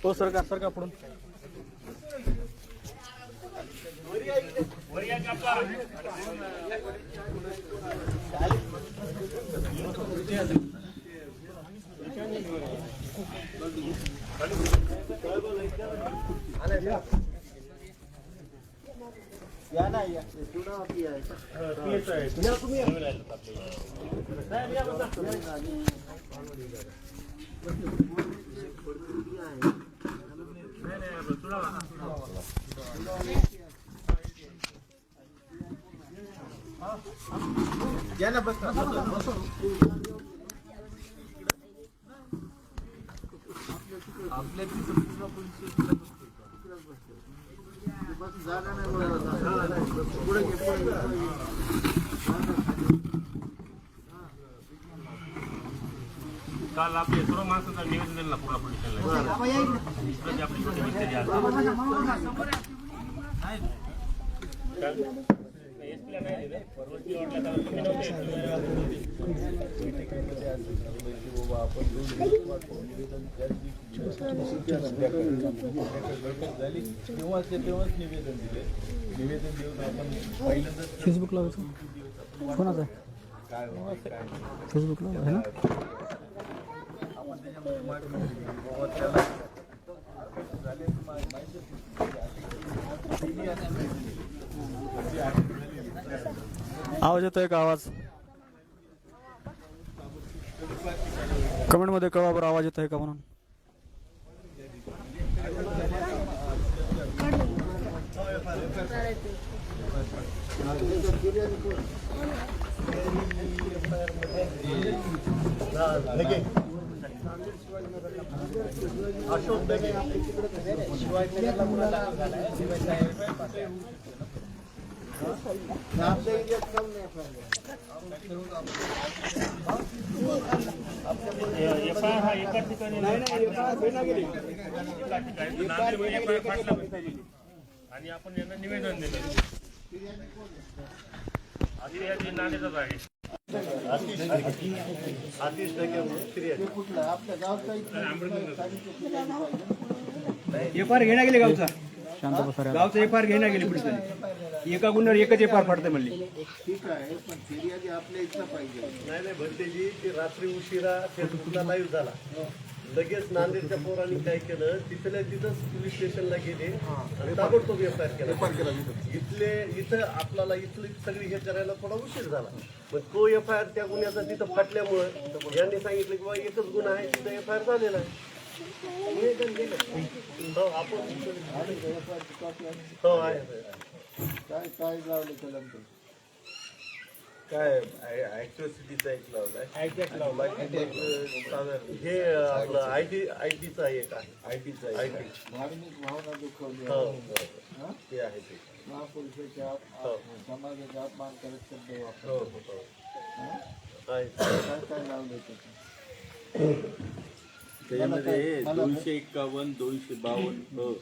हो सरकार सरकार पुढून या ना या तुला आपली आहे या तुम्ही या ना बस आपल्या पूर्ण बस जागा नाही पुढे घे काल आपले सर्व माणसांचं निवेदन दिलं ना पुरा पोलिसांना आपली छोटी मिस्त्री तेव्हाच निवेदन दिले निवेदन देऊन आपण पहिल्यांदा फेसबुकला कोणाचं काय फेसबुकला आहे ना आवाज येतोय का आवाज कमेंट मध्ये कळवा बरं आवाज येतोय का म्हणून अशोक दगे शिवाजी आणि आपण यांना निवेदन दिलं नाण्याचाच आहे एफआर घेण्या गेले गावचा गावचा एफआर घेण्या गेले पोलिसांनी एका गुन्ह्यावर एकच एफआर फाडते म्हणली ठीक आहे पण फिर्यादी आपल्या इथला पाहिजे नाही भंतेजी ते रात्री उशिरा फेसबुकला लाईव्ह झाला लगेच नांदेडच्या पोरांनी काय केलं तिथल्या तिथंच पोलीस स्टेशनला गेले आणि ताबडतोब एफ आय आर केला इथं आपल्याला इथली सगळी हे करायला थोडा उशीर झाला पण तो एफ आय आर त्या गुन्ह्याचा तिथं फाटल्यामुळं यांनी सांगितलं की बाबा एकच गुन्हा आहे तिथं एफ आय आर झालेला आहे हो आहे काय लावलं कलम काय ऍक्ट्रॉसिटीचा एक लावलाय हे आपलं आयटीचा एक आहे आयटीचा धार्मिक भावना दुखवली ते आहे ते महापुरुषाच्या समाजाचा अपमान करत शब्द वापर काय लावलं त्याच्यामध्ये 251, 252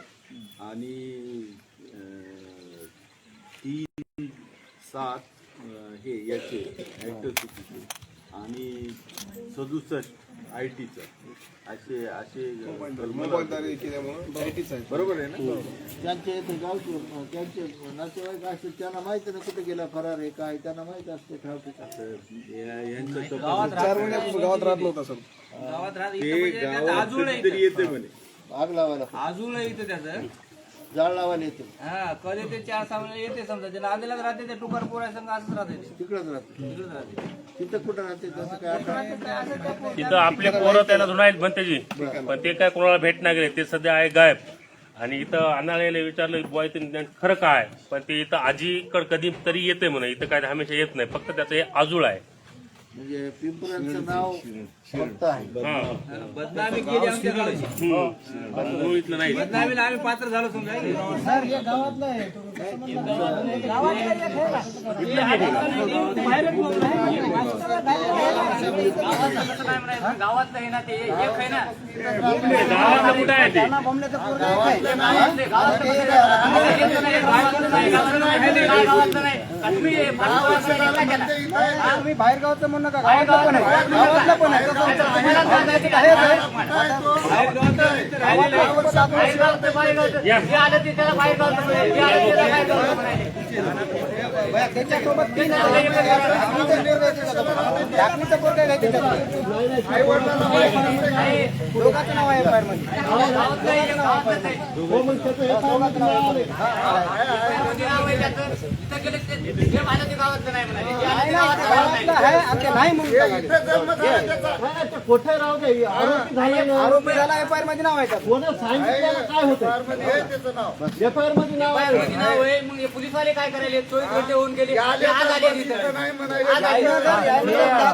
आणि 3-7 हे याचे ऍक्ट्रॉसिटीचे आणि 67 आयटीचं असे बरोबर आहे ना त्यांच्या इथे गावचे त्यांचे नातेवाईक असते त्यांना माहिती ना कुठे गेला फरार आहे काय त्यांना माहित असते गावात राहत नव्हता सर तरी येते म्हणे आग लावायला अजूनही इथं त्याचं जाळ लावायला येते हा कधी ते 4 सामने येते समजा ते नांदेलाच राहते ते टुकार पोरा संघ असंच राहते तिकडंच राहते तिथं कुठं राहते तसं काय तिथं आपले पोरं त्याला धुणायत म्हणते पण ते काय कोणाला भेटणार गेले ते सध्या आहे गायब आणि इथं अनाळ्याला विचारलं बुवा इथं खरं काय पण ते इथं आजीकडे कधी तरी येते म्हणे इथं काय हमेशा येत नाही फक्त त्याचं हे आजूळ आहे म्हणजे पिंपराचं नाव फक्त आहे बदनामी केली आमच्याकडे इथलं नाही बदनामीला आम्ही पात्र झालो समजा गावातलं आहे गावातलं आहे ना ते एक आहे ना गावातलं कुठं आहे ते गावातलं नाही तुम्ही बाहेर गावचं म्हणू नका, गावातलं पण आहे, गावातलं पण आहे. त्याच्यासोबत टाकणीचं पोरगं आहे दोघांचं नाव आहे FIR मध्ये. गावातलं नाही म्हणाले गावातलं आहे आणि ते नाही म्हणून कुठे राहू दे आरोपी झाला FIR मध्ये नाव आहे त्याचं. सांगितलेलं काय होतं FIR मध्ये नाव आहे नाव आहे मग हे पोलीसवाले काय करायले 24 घंटे होऊन गेले आज आले तिथं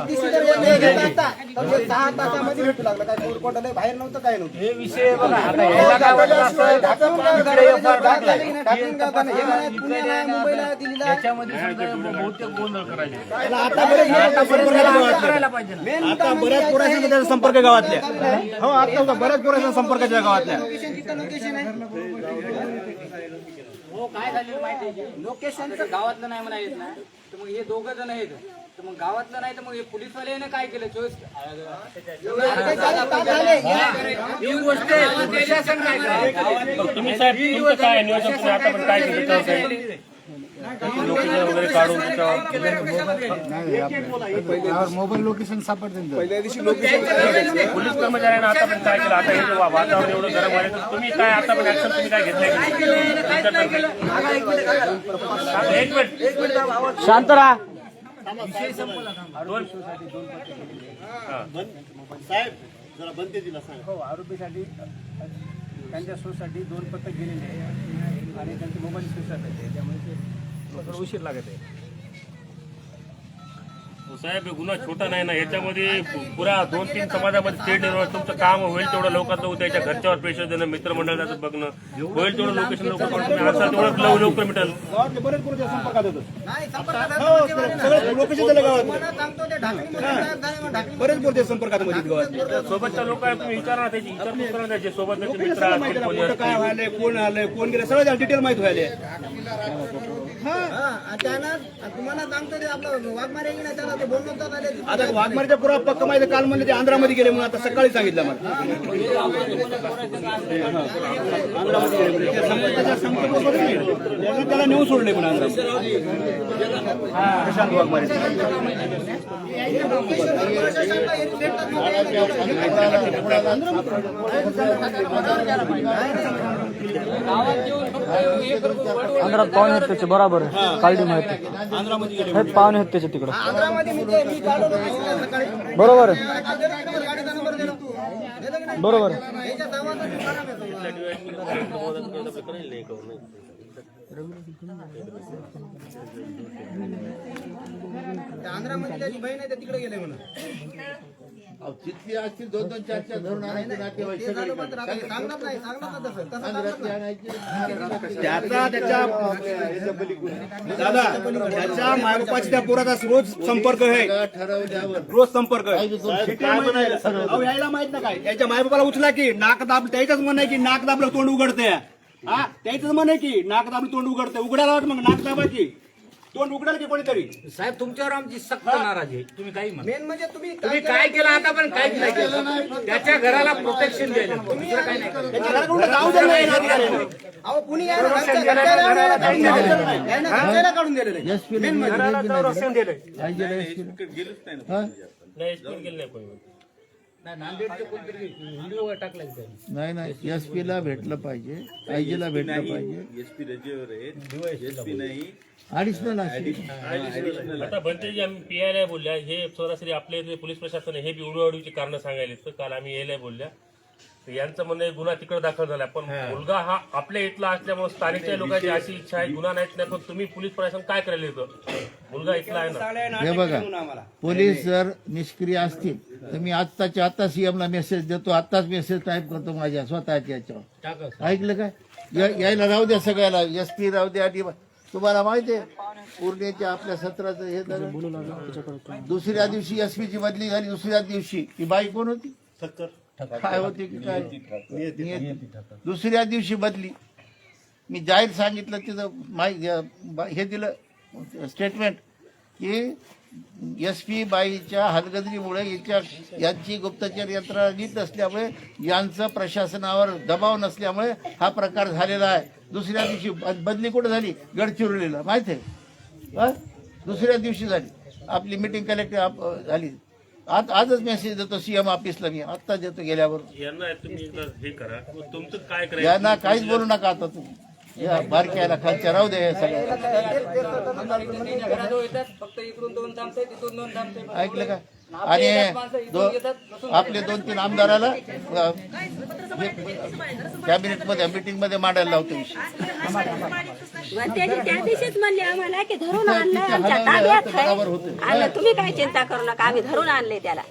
दिवशी जर हे घेत असता, तर ते 6 तासामध्ये भेटू लागलं. काय कोर्ट कोर्टाला बाहेर नव्हतं, काय नव्हतं. हे विषय बघा आता ह्याला काय वाटलं असं ढाकून गाव झालं, ढाकून गाव झालं. हे म्हणे पुण्याला आहे, मुंबईला आहे, दिल्लीला आहे. बहुतेक गोंधळ करायचे त्याला आता बरेच मेन आता बऱ्याच पोरांशी त्याचा संपर्क गावातल्या हो आता होता बऱ्याच पोरांचा संपर्क त्या गावातल्या लोकेशन आहे. हो काय झालेलं माहिती आहे लोकेशनचं गावातलं नाही म्हणालेत ना तर मग हे दोघं जण आहेत तर मग गावातलं नाही तर मग हे पोलीसवाल्याने काय केलं 24 ही गोष्ट आहे प्रशासन काय करायचं तुम्ही साहेब तुमचं काय नियोजन तुम्ही आता पण काय केलं त्याच्यावर काय? लोकेशन वगैरे काढून त्याच्यावर मोबाईल लोकेशन सापडते पोलीस कर्मचाऱ्यांना आता पण काय केलं आता हे जे वातावरण एवढं गरम आहे तर तुम्ही काय आता पण ऍक्शन तुम्ही काय घेतलंय एक मिनिट शांत राहा साहेब जरा बनते तिला सांगा हो, आरोपीसाठी त्यांच्या सोसाठी 2 पथक गेलेले आहे आणि त्यांचे मोबाईल स्विच ऑफ आहे, त्यामुळे ते थोडं उशीर लागत आहे. साहेब हे गुन्हा छोटा नाही ना याच्यामध्ये पुरा 2-3 समाजामध्ये स्टेट निर्माण तुमचं काम होईल तेवढं लवकर लवकर त्याच्या घरच्यावर प्रेशर देणं मित्रमंडळाचं बघणं होईल तेवढं लोकेशन लवकर तुम्ही असं तेवढं लवकर मिळेल गावातले बरेच पोरं त्या संपर्कात होतं नाही, संपर्कात आहे. सगळं लोकेशन दिलं गावात मला सांगतो ते ढाकणीमध्ये गायब झाले, मग ढाकणी बरेच पोरं त्या संपर्कात मध्ये गावात सोबतच्या लोक आहे तुम्ही विचारा त्याची विचारपूस करा त्याचे सोबत त्याचे मित्र सगळं माहिती असतील आहे, कोणी कुठं काय असतील. व्हायलंय, कोण आलंय, कोण गेलं, सगळं डिटेल माहित व्हायलंय. अचानक तुम्हाला सांगतो ते आपलं वाघमारे की नाही त्याला ते बोलणं होतं ना, ते आता वाघमारीच्या पुरा पक्क माहिती काल म्हणले ते आंध्रामध्ये गेले म्हणून आता सकाळी सांगितलं मला आंध्रामध्ये गेले म्हणून. त्या संपर्काच्या संपर्कामध्ये नाही. त्यांनी त्याला नेऊन सोडले पण आंध्रामध्ये प्रशांत वाघमारे आंध्रात पाहुणे आहेत त्याचे बरोबर आहे काळडी माहिती आंध्रामध्ये गेले हे पाहुणे आहेत त्याचे तिकडं आंध्रामध्ये मी काढलो सकाळी बरोबर आहे गाडीचा नंबर दिला बरोबर आहे याच्या नावाचा मी खराब येतो. त्या आंध्रामध्ये त्याची बहीण आहे, त्या तिकडे गेले म्हणून. तिथली असतील 2-2, 4-4 धरून आणायचे नातेवाईक ते झालं मात्र आता हे सांगणार नाही, सांगणार ना तसं सांगणार नाही. त्याचा त्याच्या दादा त्याच्या मायबापाची त्या पोराचा रोज संपर्क आहे ठरवल्यावर रोज संपर्क आहे अहो, यायला माहित ना काय त्याच्या मायबापाला उचला की नाक दाब त्याच म्हण आहे की नाक दाबलं तोंड उघडते हा त्याच म्हण आहे की नाक दाबलं तोंड उघडते उघडायला मग नाक दाबाची तोंड उघडाल की कोणीतरी साहेब तुमच्यावर आमची सक्त नाराजी आहे तुम्ही काही म्हणा मेन म्हणजे तुम्ही तुम्ही काय केलं आता पण काहीच नाही केलं त्याच्या घराला प्रोटेक्शन द्यायला दुसरं काही नाही त्याच्या घराकडून जाऊ दिलं नाही अधिकाऱ्याने. अहो कुणी यायला घरच्याला काढून दिलेलं आहे. मेन म्हणजे नाही स्कूल गेलं नाही कोणी नांदेडचे कोणतरी व्हिडिओ टाकलाय त्यांनी. नाही एसपी ला भेटलं पाहिजे आयजी ला भेटलं पाहिजे एसपी रजेवर आहे एसपी नाही ऍडिशनल आता बनतेजी आम्ही पीआयला बोलल्या हे सरासरी आपल्या इथले पोलीस प्रशासन हे बी उडवाडीची कारण सांगायला तर काल आम्ही यायला बोलल्या तर यांचं म्हणणं आहे गुन्हा तिकडे दाखल झाला पण मुलगा हा आपल्या इथला असल्यामुळे स्थानिकच्या लोकांची अशी इच्छा आहे गुन्हा नाहीत नाही पण तुम्ही पोलीस प्रशासन काय करायला येतं मुलगा इथला आहे ना हे बघा पोलीस जर निष्क्रिय असतील तर मी आत्ताच्या आत्ता सीएम ला मेसेज देतो आत्ताच मेसेज टाईप करतो माझ्या स्वतःच्या याच्यावर ऐकलं काय यायला राहू द्या सगळ्याला एसपी राहू द्या तुम्हाला माहिती आहे पूर्णेच्या आपल्या सत्राचं हे झालं दुसऱ्या दिवशी एसपी ची बदली झाली दुसऱ्या दिवशी ती बाई कोण होती काय होती की काय नियती. दुसऱ्या दिवशी बदली मी जाहीर सांगितलं तिथं हे दिलं स्टेटमेंट की एसपी बाईच्या हलगर्जीमुळे यांची गुप्तचर यंत्रणा नीट नसल्यामुळे यांचं प्रशासनावर दबाव नसल्यामुळे हा प्रकार झालेला आहे. दुसऱ्या दिवशी बदली कुठे झाली गडचिरोलीला माहिती आहे दुसऱ्या दिवशी झाली आपली मिटिंग कलेक्टर झाली. आजच मेसेज देतो सीएम ऑफिसला मी आत्ता देतो गेल्यावर यांना तुम्ही एकदा हे करा तुमचं काय करायचं यांना काहीच बोलू नका आता तुम्ही या बारक्याला खालच्या राहू दे सगळ्या घराजवळ येतात फक्त इकडून 2 थांबते तिथून 2 थांबते ऐकलं का आणि आपले 2-3 आमदाराला कॅबिनेट मध्ये मीटिंग मध्ये मांडायला लावतो विषय. त्यांनी त्या दिवशीच म्हणले आम्हाला की धरून आणलं आमच्या ताब्यात आहे. आणि तुम्ही काय चिंता करू नका आम्ही धरून आणले त्याला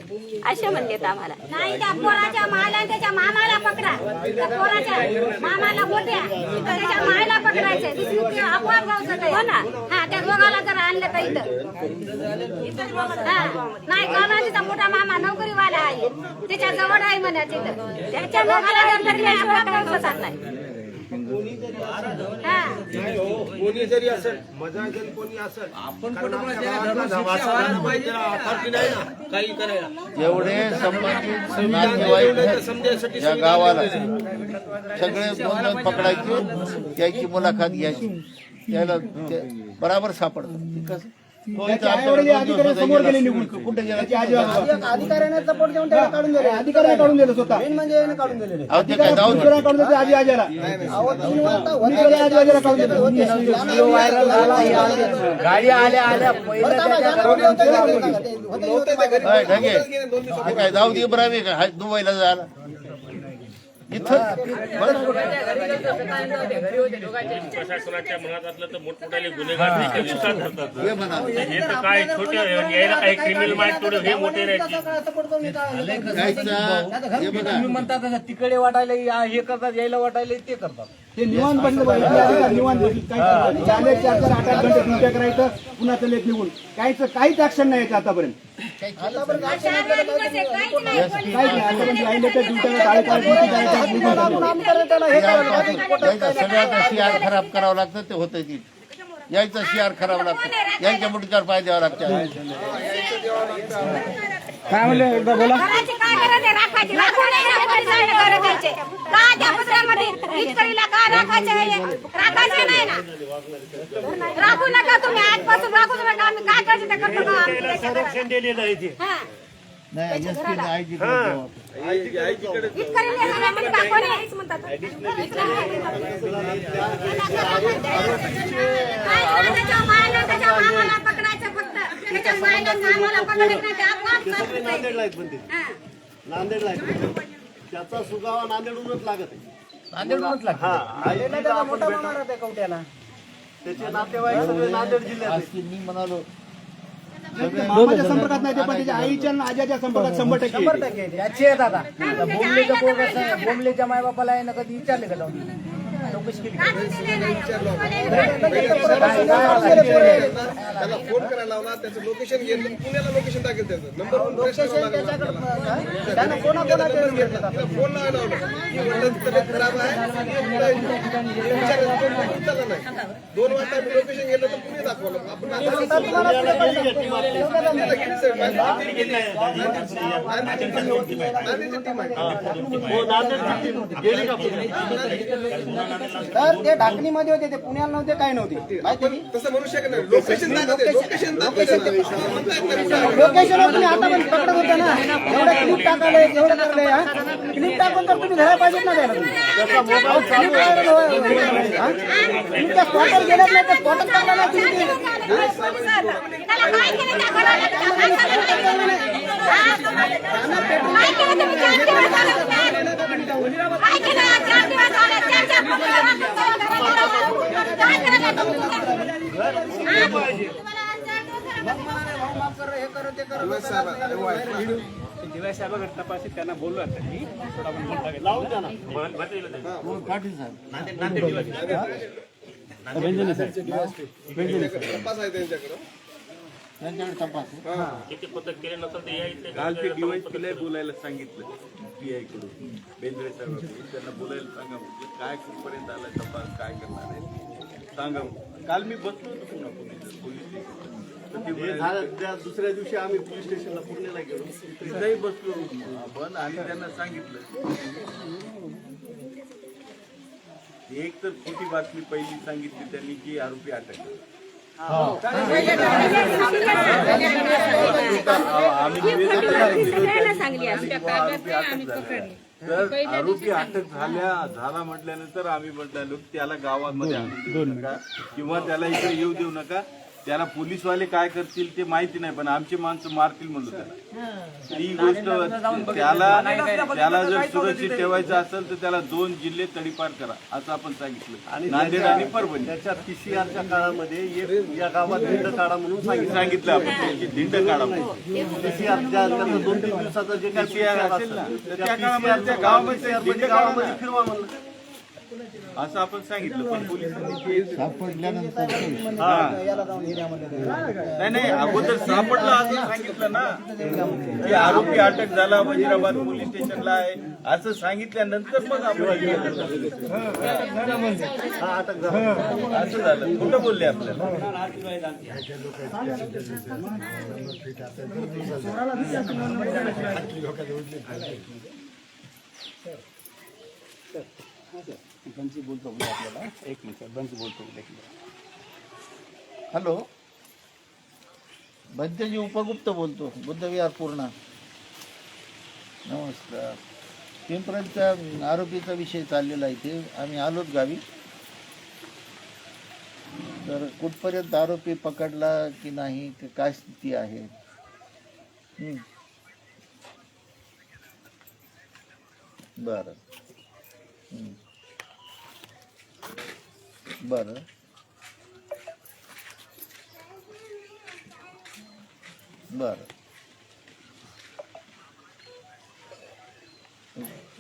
असे म्हणलेत आम्हाला. नाही त्या पोराच्या माला त्याच्या मामाला पकडा त्या पोराच्या मामाला मोठ्या त्याच्या मायला पकडायचे दुसरी अपवाद गाव सगळे हो ना हा त्या दोघाला जर आणलं तर इथं नाही काना तिचा मोठा मामा नोकरीवाला आहे त्याच्या जवळ आहे म्हणा तिथं त्याच्या दोघाला जर धरल्याशिवाय काय होतात नाही. कोणी जरी असेल मजा जरी कोणी असेल आपण काही करायला जेवढे संबंधित नातेवाईक आहेत या गावाला सगळे 2 पकडायचे त्याची मुलाखत घ्यायची त्याला बराबर सापडतं कसं अधिकारी समोर गेले निघून कुठे गेला अधिकाऱ्याने सपोर्ट देऊन त्याला काढून दिले अधिकाऱ्याने काढून दिलं स्वतः मेन म्हणजे याने काढून दिलेले अहो ते काय जाऊ दे. दुसऱ्याने काढून दिलं आजी आजीला तीन वाजता आजी आजीला काढून दिलं गाडी आल्या आल्या होय, ढगे ते काय जाऊ दे बरावे का हाय, दुबईला जायला इथं प्रशासनाच्या मनात असलं तर मोठमोठ्याले गुन्हेगार देखील विश्वास ठरतात हे म्हणा हे तर काय छोटे यायला काही क्रिमिनल माइंड थोडे हे मोठे नाही जायचं हे बघा तुम्ही म्हणता तसं तिकडे वाटायला हे करतात यायला वाटायला ते करतात. ते निवांत बसलं पाहिजे इथले अधिकारी निवांत बसले. काही चालेल 4-4, 8-8 घंटे ड्युट्या करायचं पुन्हा ते लेख निघून काहीच ऍक्शन नाही याचं आतापर्यंत काहीच नाही आतापर्यंत राहिले तर ड्युट्या यांचा सगळ्याचा शिआर खराब करावं लागतं ते होतं ती यायचं शिआर खराब लागतं यांच्या मुठीवर पाय द्यावं लागतं. काय म्हणले एकदा बोला घराची काय गरज आहे राखायची राखून नाही राखायची काय गरज आहे का त्या पत्रामध्ये इतकरीला का राखायचे नाही ना राखू नका तुम्ही आजपासून राखू नका आम्ही काय करायचं ते करतो ना हा नाही एसपी आयजी इतकरीला घरामध्ये का कोणी आहेच म्हणतात काय त्याच्या मायला त्याच्या मामाला पकडायचं फक्त त्याच्या मायला मामाला पकडायचं नाही ते आपोआप नांदेडला आहेत पण ते हा नांदेडला आहेत त्याचा सुगावा नांदेडूनच लागत आहे. नांदेडूनच लागतं. हा मोठा मामा राहते कवट्याला त्याचे नातेवाईक सगळे नांदेड जिल्ह्यात आहेत. मी म्हणालो मामाच्या संपर्कात नाही ते पण त्याच्या आईच्या आणि आजाच्या संपर्कात 100% याचे आहेत आता बोंबलेच्या पोरं बोंबलेच्या मायबापाला आहे ना कधी विचारले का जाऊन चौकशी केली का? त्याला फोन करायला लावला त्याचं लोकेशन घेतलं पुण्याला लोकेशन टाकेल त्याचं नंबर त्यानं कोणाकोणाकडे घेतला फोन लावायला लावला तब्येत खराब आहे उचलला नाही 2 वाजता आम्ही लोकेशन गेलो तर पुणे दाखवलं आपण तर ते ढाकणीमध्ये होते ते पुण्याला नव्हते काय नव्हते माहिती आहे की? तसं म्हणू शकत नाही लोकेशन लोकेशन लोकेशन तुम्ही आता पण पकडत होता ना एवढं क्लिप टाकायला एवढं करलंय क्लिप टाकून तर तुम्ही घ्यायला पाहिजेत ना त्याला तुम्ही त्या स्पॉटवर गेलेच नाही त्या स्पॉटच टाकला नाही तुम्ही त्याला काय केलं त्या घराला काय केलं तुम्ही 4 दिवस झाले काय केलं 4 दिवस झाले त्यांच्या काय करायला तपासित त्यांना बोललो आता मी पाटील साहेब त्यांच्याकडे तपास आहे. किती पद्धत केली नसेल ते या इथे काल ते DYSP बोलायला सांगितलं PI कडून बेंद्रे साहेब त्यांना बोलायला सांगा म्हणजे काय कुठपर्यंत आलाय तपास काय करणार आहे सांगा. काल मी बसलो होतो पुन्हा पोलीस स्टेशन. त्या दुसऱ्या दिवशी आम्ही पोलीस स्टेशनला पुण्याला गेलो तिथंही बसलो आपण आणि त्यांना सांगितलं. एक तर खोटी बातमी पहिली सांगितली त्यांनी की आरोपी अटक सगळ्यांना सांगली अशी. तर आरोपी अटक झाला म्हटल्यानंतर आम्ही म्हटलं त्याला गावामध्ये आणून देऊ नका किंवा त्याला इकडे येऊ देऊ नका. त्याला पोलीसवाले काय करतील ते माहिती नाही पण आमची माणसं मारतील म्हणलो त्याला. ती गोष्ट त्याला जर सुरक्षित ठेवायचं असेल तर त्याला 2 जिल्हे तडीपार करा असं आपण सांगितलं. नांदेड आणि परभणी त्याच्या PCRच्या काळामध्ये या गावात धिंड काढा म्हणून सांगितलं आपण. त्याची धिंड काढा PCRच्या 2-3 दिवसाचा जे काही PCR असेल ना तर त्या PCRच्या गावामध्ये फिरवा म्हणलं असं आपण सांगितलं. पण पोलिसांनी सापडल्यानंतर नाही अगोदर सापडलं असं सांगितलं ना की आरोपी अटक झाला वजिराबाद पोलीस स्टेशनला आहे असं सांगितल्यानंतर मग आपण अटक झाला असं झालं. कुठं बोलले आपल्याला हॅलो, बंतेजी उपगुप्त बोलतो, बुद्धविहार पूर्णा. नमस्कार. पिंपऱ्यांच्या आरोपीचा विषय चाललेला आहे इथे. आम्ही आलोत गावी. तर कुठपर्यंत आरोपी पकडला की नाही, काय स्थिती आहे? बरं बरं. बरं.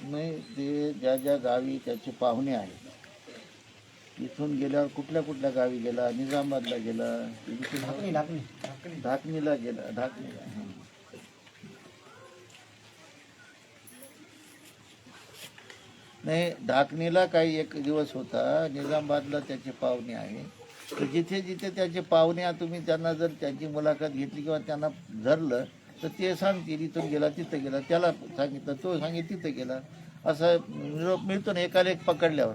नाही, ते ज्या ज्या गावी त्याचे पाहुणे आहेत इथून गेल्यावर कुठल्या कुठल्या गावी गेला? निजामाबादला गेला, ढाकणीला गेला. ढाकणीला नाही, ढाकणीला काही एक दिवस होता. निजामाबादला त्याचे पाहुणे आहे. तर जिथे जिथे त्याचे पाहुणे तुम्ही त्यांना जर त्यांची मुलाखत घेतली किंवा त्यांना धरलं तर ते सांगतील इथून गेला तिथं गेला. त्याला सांगितलं, तो सांगेल तिथं गेला. असा निरोप मिळतो ना एकाला एक पकडल्यावर.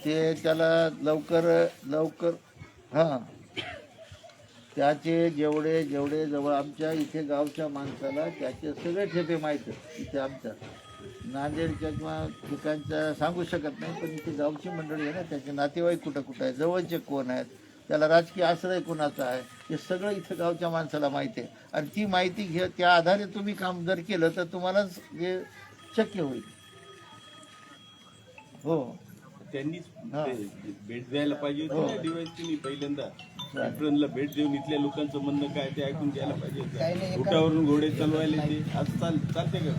ते त्याला लवकर हां, त्याचे जेवढे जवळ आमच्या इथे गावच्या माणसाला त्याचे सगळे ठेपे माहीत आहेत. इथे आमच्या नांदेडच्या किंवा ठिकाणच्या सांगू शकत नाही, पण इथे गावची मंडळी आहे ना, त्याचे नातेवाईक कुठं कुठं आहे, जवळचे कोण आहेत, त्याला राजकीय आश्रय कोणाचा आहे, हे सगळं इथं गावच्या माणसाला माहिती आहे. आणि ती माहिती त्या आधारे तुम्ही काम जर केलं तर तुम्हालाच हे शक्य होईल. हो, त्यांनीच भेट द्यायला पाहिजे होती ना DYSP पहिल्यांदा. एप्रिलला भेट देऊन इथल्या लोकांचं म्हणणं काय ते ऐकून घ्यायला पाहिजे होतं. घोटावरून घोडे चालवायला ते असं चालते का?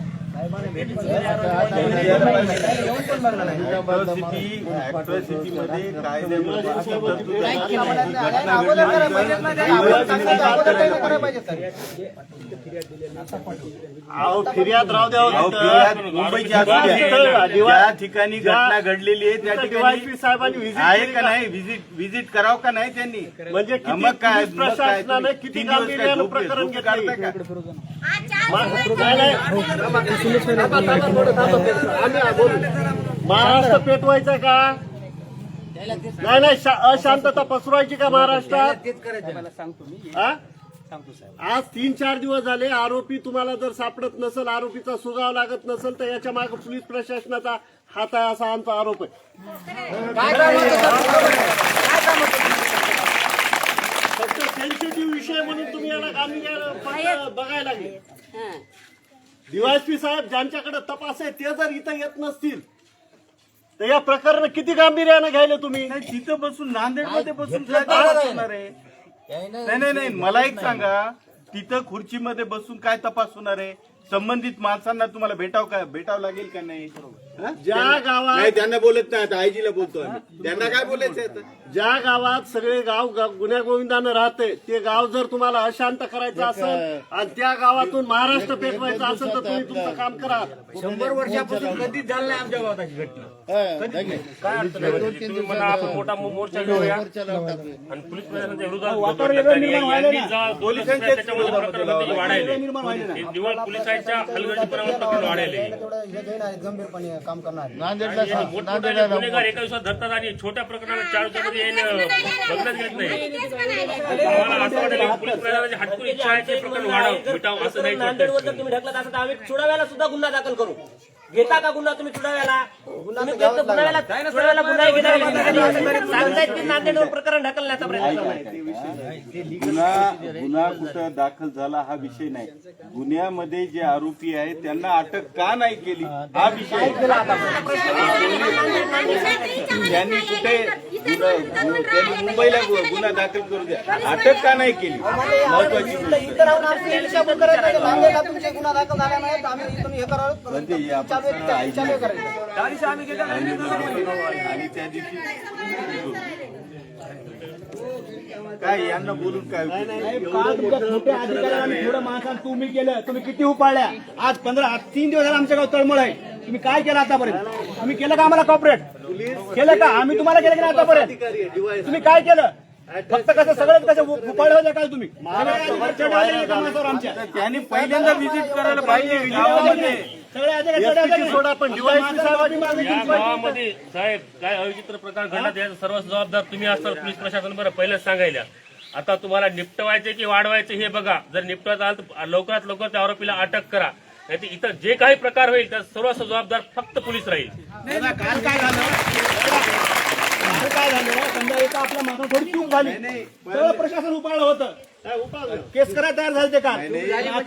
ऍट्रॉसिटी मध्ये कायद्यामध्ये फिर्याद राहू द्या. मुंबईच्या ज्या ठिकाणी घटना घडलेली आहे त्या ठिकाणी साहेबांनी आहे का नाही व्हिजिट करावं का नाही त्यांनी? म्हणजे मग काय प्रशासनाने किती गांभीर्यानं प्रकरण घेतलं का? महाराष्ट्र पेटवायचा का? नाही, अशांतता पसरवायची का महाराष्ट्रात? आज 3-4 दिवस झाले. आरोपी तुम्हाला जर सापडत नसेल, आरोपीचा सुगाव लागत नसेल तर याच्या मागे पोलीस प्रशासनाचा हात आहे असा आमचा आरोप आहे. फक्त सेन्सिटिव्ह विषय म्हणून तुम्ही याला गांभीर्यानं बघायला लागले. DYSP साहेब ज्यांच्याकडे तपास आहे ते जर इथं येत नसतील तर या प्रकरण किती गांभीर्यानं घ्यायला तुम्ही? तिथं बसून नांदेडमध्ये बसून काय होणार आहे? नाही, मला एक सांगा, तिथं खुर्चीमध्ये बसून काय तपास होणार आहे? संबंधित माणसांना तुम्हाला भेटावं लागेल का नाही? ज्या गावात नाही त्यांना बोलत नाही, आता आयजीला बोलतो आम्ही. त्यांना काय बोलायचं आता? ज्या गावात सगळे गाव गुण्यागोविंदानं राहते ते गाव जर तुम्हाला अशांत करायचं असेल आणि त्या गावातून महाराष्ट्र पेटवायचं असेल तर तुम्ही तुमचं काम करा. 100 वर्षापासून कधीच झालं नाही आमच्या गावात अशी घटना. काय अडचण नाही. तुम्ही म्हणा आपण मोठा मोर्चा घेऊया आणि पोलीस प्रशासनाच्या विरोधात वातावरण वेगळं निर्माण व्हायला यांनी जा- पोलिसांच्या त्याच्यामध्ये प्रकरण वाढायले हे दिवाळ पोलिसांच्या हलगर्जीपणावर प्रकरण वाढायले तेवढं हे घेणार गंभीरपणे काम करणार मोठमोठे गुन्हेगार एका दिवसात धरतात आणि छोट्या प्रकरणात 4 दिवसामध्ये बघण्यात घेत नाही. आम्हाला असं वाटतं की पोलीस प्रशासनाची हटकून इच्छा आहे की प्रकरण वाढावं मिटावं असं नाही नांदेडवर जर तुम्ही ढकलत असाल तर आम्ही चुडाव्याला सुद्धा गुन्हा दाखल करू. घेता का गुन्हा तुम्ही चुडाव्याला? तुम्ही चुडाव्याला गुन्हा घेणार सांगतायत की नांदेडवर प्रकरण ढकलण्याचा प्रयत्न गुन्हा कुठं दाखल झाला हा विषय नाही. गुन्ह्यामध्ये जे आरोपी आहेत त्यांना अटक का नाही केली हा विषय. त्यांनी कुठे त्यांनी मुंबईला गुन्हा दाखल करू द्या, अटक का नाही केली महत्वाची गोष्ट. इतर राहून आमची दिशाभूल करायचं नाही. नांदेडला तुमचे गुन्हा दाखल झाला नाही आम्ही इथून हे करावं म्हणजे आपण चालू करायचं. आणि त्या दिवशी काय यांना बोलून काय उपयोग? काल तुमच्या छोट्या अधिकाऱ्याला आम्ही थोडं माणसाला तुम्ही केलं, तुम्ही किती उपाळल्या. आज 3 दिवस झाले आमच्या गावात तळमळ आहे. तुम्ही काय केलं आतापर्यंत? तुम्ही केलं का आम्हाला कॉपरेट केलं का? आम्ही तुम्हाला केलं की नाही आतापर्यंत? तुम्ही काय केलं? फक्त कसं सगळं कसं उपाळ होते काय तुम्ही आमच्या त्यांनी पहिल्यांदा व्हिजिट करायला पाहिजे गावामध्ये. सोडा पण या गावामध्ये साहेब काय अविचित्र प्रकार घडला त्याचा सर्व जबाबदार तुम्ही असाल पोलीस प्रशासन. बरं पहिलेच सांगायला आता तुम्हाला निपटवायचे की वाढवायचे हे बघा. जर निपटवायचं आलं तर लवकरात लवकर त्या आरोपीला अटक करा. नाही तर इथं जे काही प्रकार होईल त्या सर्व जबाबदार फक्त पोलीस राहील. काल काय झालं समजा एका आपल्या माणसाला थोडी चूक झाली, सगळं प्रशासन उपाळलं होतं. केस करायला तयार झाले ते काल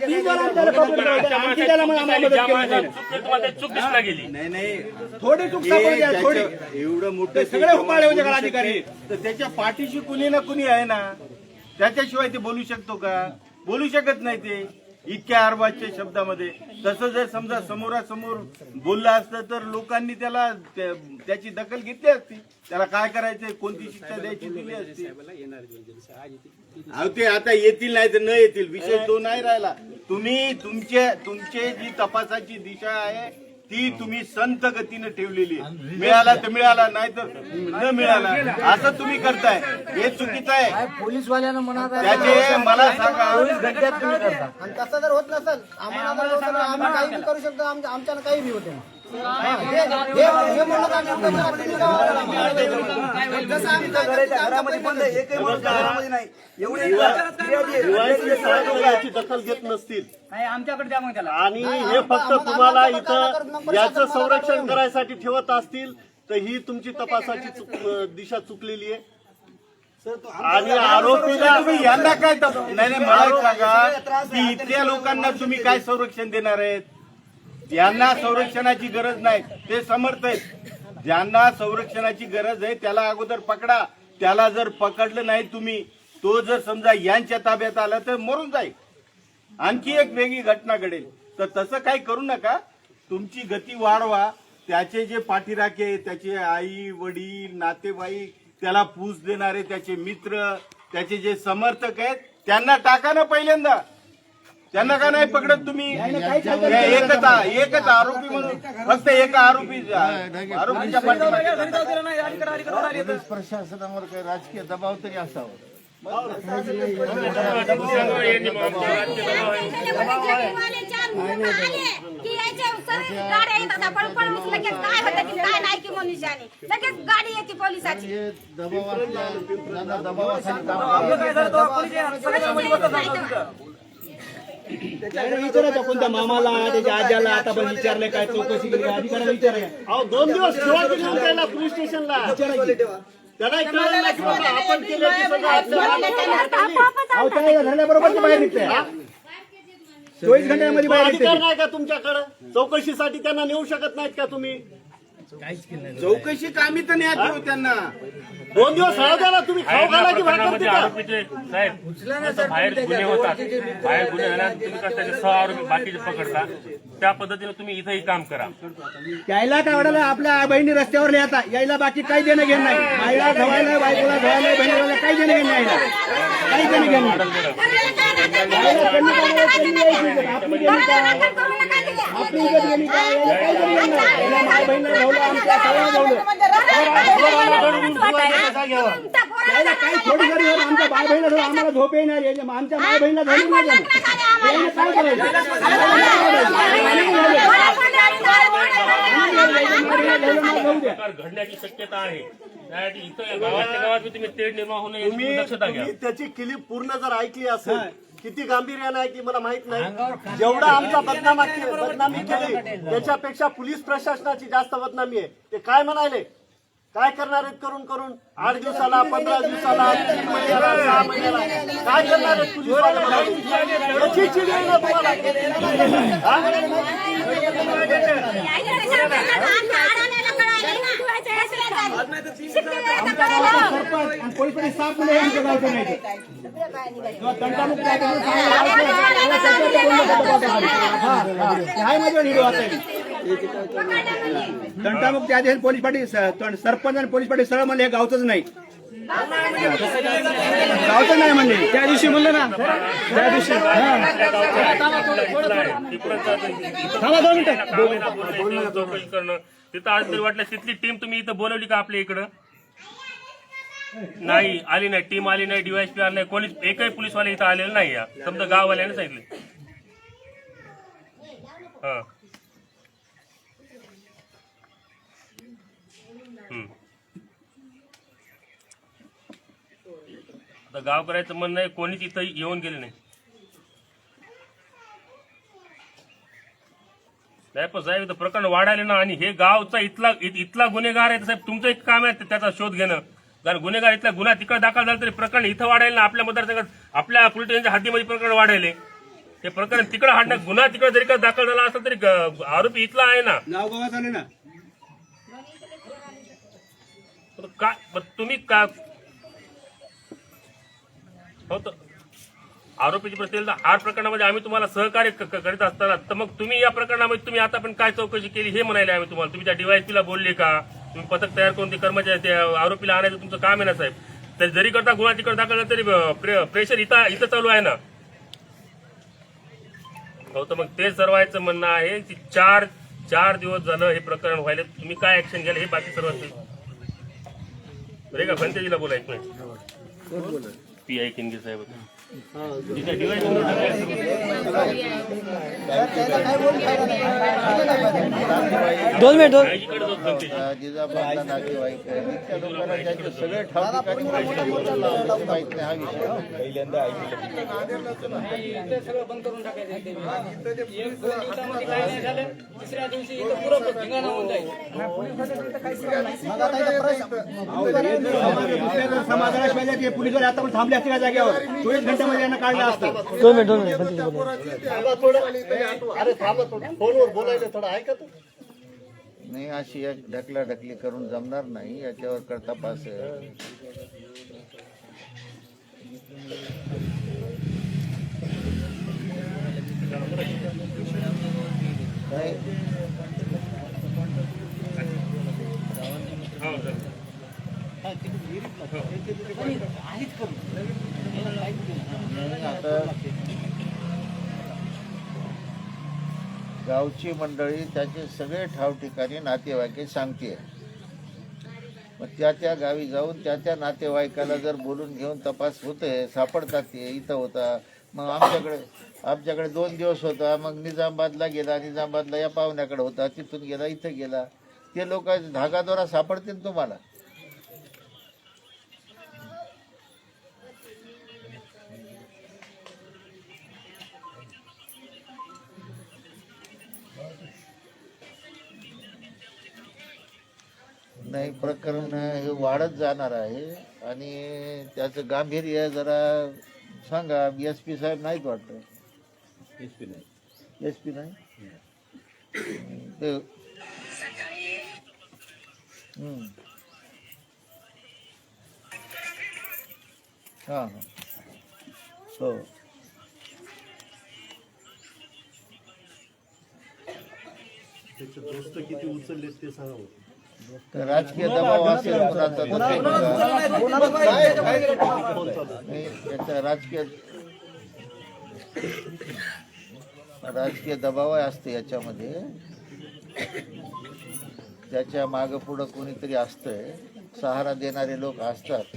3 वर आमच्याला कॉपरेट करायचं. आणखी त्याला मग आम्हाला मदत केली नाही. तुम्हाला चूक दिसला गेली. नाही थोडी चूक सापडली आहे, थोडी. एवढं मोठं सगळे उपाळे होते का अधिकारी? तर त्याच्या पाठीशी कुणी ना कुणी आहे ना. त्याच्याशिवाय ते बोलू शकतो का? बोलू शकत नाही ते इतक्या अर्वाच्या शब्दामध्ये. तसं जर समजा समोरासमोर बोललं असतं तर लोकांनी त्याला त्याची दखल घेतली असती. त्याला काय करायचंय, कोणती शिक्षा द्यायची दिली असती. अहो ते आता येतील नाही तर न येतील, विषय तो नाही राहिला. तुम्ही तुमचे जी तपासाची दिशा आहे ती तुम्ही संत गतीने ठेवलेली आहे. मिळाला तर मिळाला, नाही तर न मिळाला असं तुम्ही करताय. हे चुकीचं आहे. पोलीसवाल्यानं म्हणा त्याचे मला सांगा, आणि तसं जर होत नसेल आम्हाला जर होत नसेल, आम्ही काही बी करू शकतो. आमच्यानं काही बी होते. हे म्हणलं तर आम्ही तुम्ही गावाला आम्हाला जसं आम्ही घरामध्ये बंद एकही माणूस घरामध्ये नाही. याची दखल घेत नसतील नाही आमच्याकडे द्या मग त्याला. आणि हे फक्त तुम्हाला इथं याचं संरक्षण करायसाठी ठेवत असतील तर ही तुमची तपासाची दिशा चुकलेली आहे. आणि आरोपीला तुम्ही यांना काय नाही मला सांगा की इथल्या लोकांना तुम्ही काय संरक्षण देणार आहेत? यांना संरक्षणाची गरज नाही, ते समर्थ आहेत. ज्यांना संरक्षणाची गरज आहे त्याला अगोदर पकडा. त्याला जर पकडलं नाही तुम्ही, तो जर समजा यांच्या ताब्यात आला तर मरून जाईल. आणखी एक वेगळी घटना घडेल. तर तसं काही करू नका. तुमची गती वाढवा. त्याचे जे पाठीराखे, त्याचे आई वडील नातेवाईक, त्याला पूस देणारे त्याचे मित्र, त्याचे जे समर्थक आहेत त्यांना टाका ना पहिल्यांदा. त्यांना का नाही पकडत तुम्ही? एकच आरोपी म्हणून फक्त एका आरोपीच्या पाठीमागे प्रशासनावर काही राजकीय दबाव तरी असावा. गाडी येते पोलिसाची. दबाव असला दबावाखाली विचारायचं कोणत्या मामाला, त्याच्या आज्याला आता पण विचारलंय काय चौकशी केली का? अधिकाऱ्याला विचारायचं. 2 दिवस त्याला पोलीस स्टेशनला त्याला आपण केलं झाल्याबरोबर बाहेर निघतंय. 24 घंट्यामध्ये बाहेर निघतंय. अधिकार नाही का तुमच्याकडे? चौकशीसाठी त्यांना नेऊ शकत नाहीत का तुम्ही? चौकशी कामी तर नाही आली हो त्यांना. 2 दिवस राहू द्या ना, तुम्ही खाऊ बाहेरल्या घाला की भाकर प्रकरणामध्ये देता? आरोपीचे साहेब असं बाहेर गुन्हे होतात, बाहेर गुन्हे झाल्यानंतर तुम्ही कसं त्याचे 6 आरोपी बाकीचे पकडता, त्या पद्धतीने तुम्ही इथंही काम करा. त्याला काय वाटलं आपल्या बहिणी रस्त्यावर येतात, यायला बाकी काही देणं घेणं नाही. आईला धवायला, बायकोला धवायला, बहिणीला काही देणं घेणं नाही, काही देणं घेणं नाही. आईला कमी करायला कमी यायची, आपली गेली का? आपली इज्जत गेली का? याला काही देणं घेणं नाही. याला माय बहिणीला धावलं, आमच्या सगळ्यांना धावलं. यायला काही थोडी जरी झालं, आमच्या माय बहिणीला धावलं, आम्हाला झोप येणार. आमच्या माय बहिणीला झाली नाही त्यानं. याला काय करायचं? प्रकार घडण्याची शक्यता आहे. त्यासाठी इथं या गावातल्या गावात तुम्ही तेढ निर्माण होणं याची दक्षता घ्या. तुम्ही त्याची क्लिप पूर्ण जर ऐकली असेल, किती गांभीर्यानं ऐकली मला माहित नाही. जेवढा आमचा बदनामी केली त्याच्यापेक्षा पोलीस प्रशासनाची जास्त बदनामी आहे. ते काय म्हणाले, काय करणार आहेत करून करून 8 दिवसाला, 15 दिवसाला, 3 महिन्याला, 6 महिन्याला काय करणार आहेत पोलीस याची चिड येईल ना तुम्हाला? सरपंच आणि पोलीस पाटील साफ म्हणजे आमच्या गावचं नाही ते. किंवा तंटामुक्त आहे त्याचं हाय माझ्या व्हिडिओ आता तंटामुक्त आहे पोलीस पाटील सरपंच आणि पोलीस पाटील सरळ म्हणले हे गावचंच नाही, गावचं नाही म्हणले. त्या दिवशी म्हणलं ना, त्या दिवशी थांबा 2 मिनिटं. चौकशी करणं तिथं आज तरी वाटलं तिथली टीम तुम्ही इथं बोलवली का आपल्या इकडं? नाही, आली नाही, टीम आली नाही, डीवायएसपी आली नाही, कोणीच एकही पोलीसवाले इथं आलेलं नाही. या समजा गाववाल्याने सांगितले. हा आता गावकऱ्याचं म्हणणं आहे कोणीच इथं येऊन गेले नाही. नाही पण साहेब इथं प्रकरण वाढायला ना, आणि हे गावचा इथला गुन्हेगार आहे साहेब. तुमचं एक काम आहे त्याचा शोध घेणं. कारण गुन्हेगार इथला गुन्हा तिकडे दाखल झाला तरी प्रकरण इथं वाढायला ना, आपल्या मतदारसंघात आपल्या पोलीस स्टेशनच्या हद्दीमध्ये प्रकरण वाढायले. हे प्रकरण तिकडे हाडणं, गुन्हा तिकडे जरी का दाखल झाला असला तरी आरोपी इथला आहे ना. नाव गावात आले ना. का तुम्ही का हो तर आरोपीची प्रत्येक हार प्रकरणामध्ये आम्ही तुम्हाला सहकार्य करीत असताना तर मग तुम्ही या प्रकरणामध्ये तुम्ही आता पण काय चौकशी केली हे म्हणायला आम्ही तुम्हाला. तुम्ही त्या डीवायएसपीला बोलले का? तुम्ही पथक तयार करून ते कर्मचारी त्या आरोपीला आणायचं तुमचं काम आहे ना साहेब. तर जरी करता गुन्हा तिकडे दाखल झाला तरी प्रेशर इथं चालू आहे ना. हो तर मग ते सर्वांचं म्हणणं आहे की 4 दिवस झालं हे प्रकरण व्हायला. तुम्ही काय ऍक्शन घ्याल हे बाकी सर्वांचं बरे का? भंतेजीला बोला 1 मिनिट. PI किनगे साहेब जिजाबाईला नातेवाईक आहे, त्या लोकांना त्यांचे सगळे ठाव ठिकाणी माहित नाही हा विषय. सगळं बंद करून टाकायचं. 1-2 दिवसामध्ये काय नाही झालं, तिसऱ्या दिवशी इथं पुरं धिंगाणा होऊन जाईल. समाजाला ते पोलिसवाले आता पण थांबले असते का जागेवर? 24 घंट्यामध्ये यांना काढलं असतं. अरे थांबा थोडं, फोनवर बोलायला थोडं ऐका तू. नाही, अशी एक ढकलाढकली करून जमणार नाही. याच्यावर करता पास आता गावची मंडळी त्याचे सगळे ठाव ठिकाणी नातेवाईके सांगते. मग त्या गावी जाऊन त्या नातेवाईकाला जर बोलून घेऊन तपास होते, सापडतात ते इथं होता. मग आमच्याकडे 2 दिवस होता. मग निजामाबादला गेला, निजामाबादला या पाहुण्याकडे होता, तिथून गेला इथं गेला. ते लोक धागादोरा सापडतील तुम्हाला. नाही, प्रकरण हे वाढत जाणार आहे आणि त्याचं गांभीर्य जरा सांगा. SP साहेब नाहीत वाटतं. SP नाही ते हा हो त्याचे दोस्त किती उचललेत ते सांगा बरं. तर राजकीय दबाव असेल कोणाचा नाही, याचा राजकीय दबाव असते याच्यामध्ये. त्याच्या मागं पुढं कोणीतरी असतंय, सहारा देणारे लोक असतात.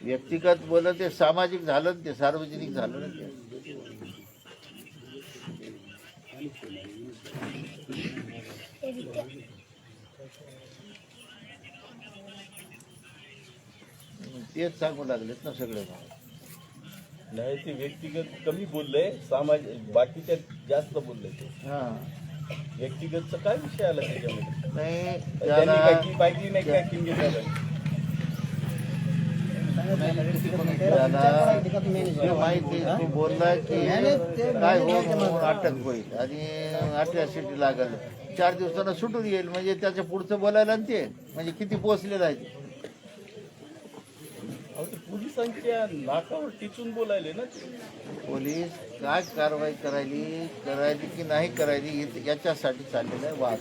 व्यक्तिगत बोलत ते सामाजिक झालं ना, ते सार्वजनिक झालं ना ते. तेच सांगू लागलेत ना सगळे. नाही ते व्यक्तिगत कमी बोलले, सामाजिक बाकीच्या जास्त बोलले ते. हा व्यक्तिगतचा काय विषय आला त्याच्यामध्ये? नाही त्यांनी त्याला काही पाहिजे नाही काय किंगे माहिती तू बोलला की काय हो अटक होईल आणि 8व्या सिटी लागल, 4 दिवसानं सुटून येईल. म्हणजे त्याच्या पुढचं बोलायला ना ते म्हणजे किती पोहोचलेलं आहे ते. पोलिसांच्या नाकावर टिचून बोलायले ना ते. पोलीस काय कारवाई करायली की नाही करायली याच्यासाठी चाललेलं आहे वाद.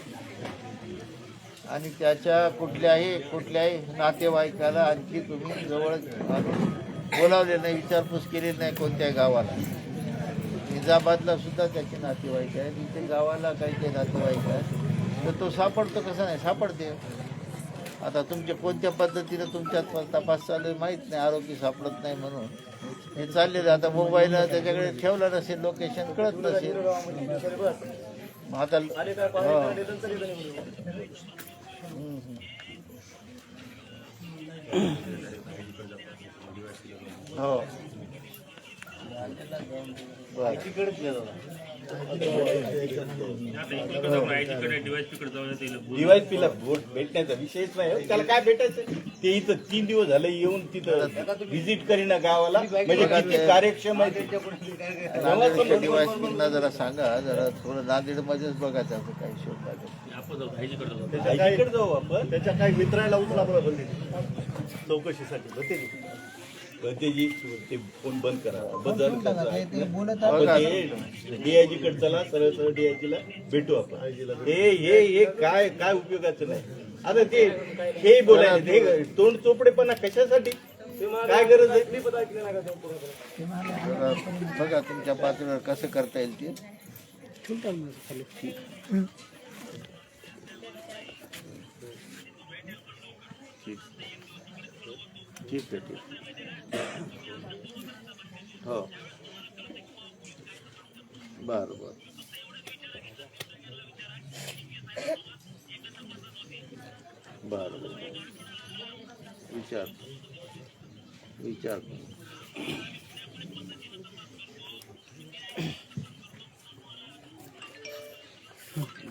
आणि त्याच्या कुठल्याही नातेवाईकाला आणखी तुम्ही जवळ आणून बोलावले नाही, विचारपूस केली नाही कोणत्याही गावाला. निजामाबादला सुद्धा त्याचे नातेवाईक आहेत, इथे गावाला काही नातेवाईक आहेत. तर तो सापडतो कसा नाही, सापडते. आता तुमच्या कोणत्या पद्धतीनं तुमच्यात तपास चालू आहे माहीत नाही, आरोपी सापडत नाही म्हणून हे चाललेलं. आता मोबाईल त्याच्याकडे ठेवला नसेल, लोकेशन कळत नसेल. आता हो डिवाइस पिला वोट भेटण्याचा विषयच नाही. त्याला काय भेटायचं? ते इथं 3 दिवस झाले येऊन तिथं व्हिजिट करीना गावाला. म्हणजे किती कार्यक्षम आहे ते. डिवाइसला जरा सांगा, जरा थोडं नांदेडमध्येच बघा त्याचं काही शोध लागेल. त्याच्याकडे जाऊ आपण. त्याच्या काही मित्राला उचला बरं बंदी चौकशीसाठी भतेजी ते फोन बंद करा. बदल बघा डीआयजी कडे चला, सरळ डीआयजीला भेटू आपण. हे काय काय उपयोगाचं नाही. आता ते हे बोलायचे ते तोंड चोपडेपणा कशासाठी, काय गरज आहे? बघा तुमच्या पातळीवर कसं करता येईल ते. ठीक आहे. हो बरं विचार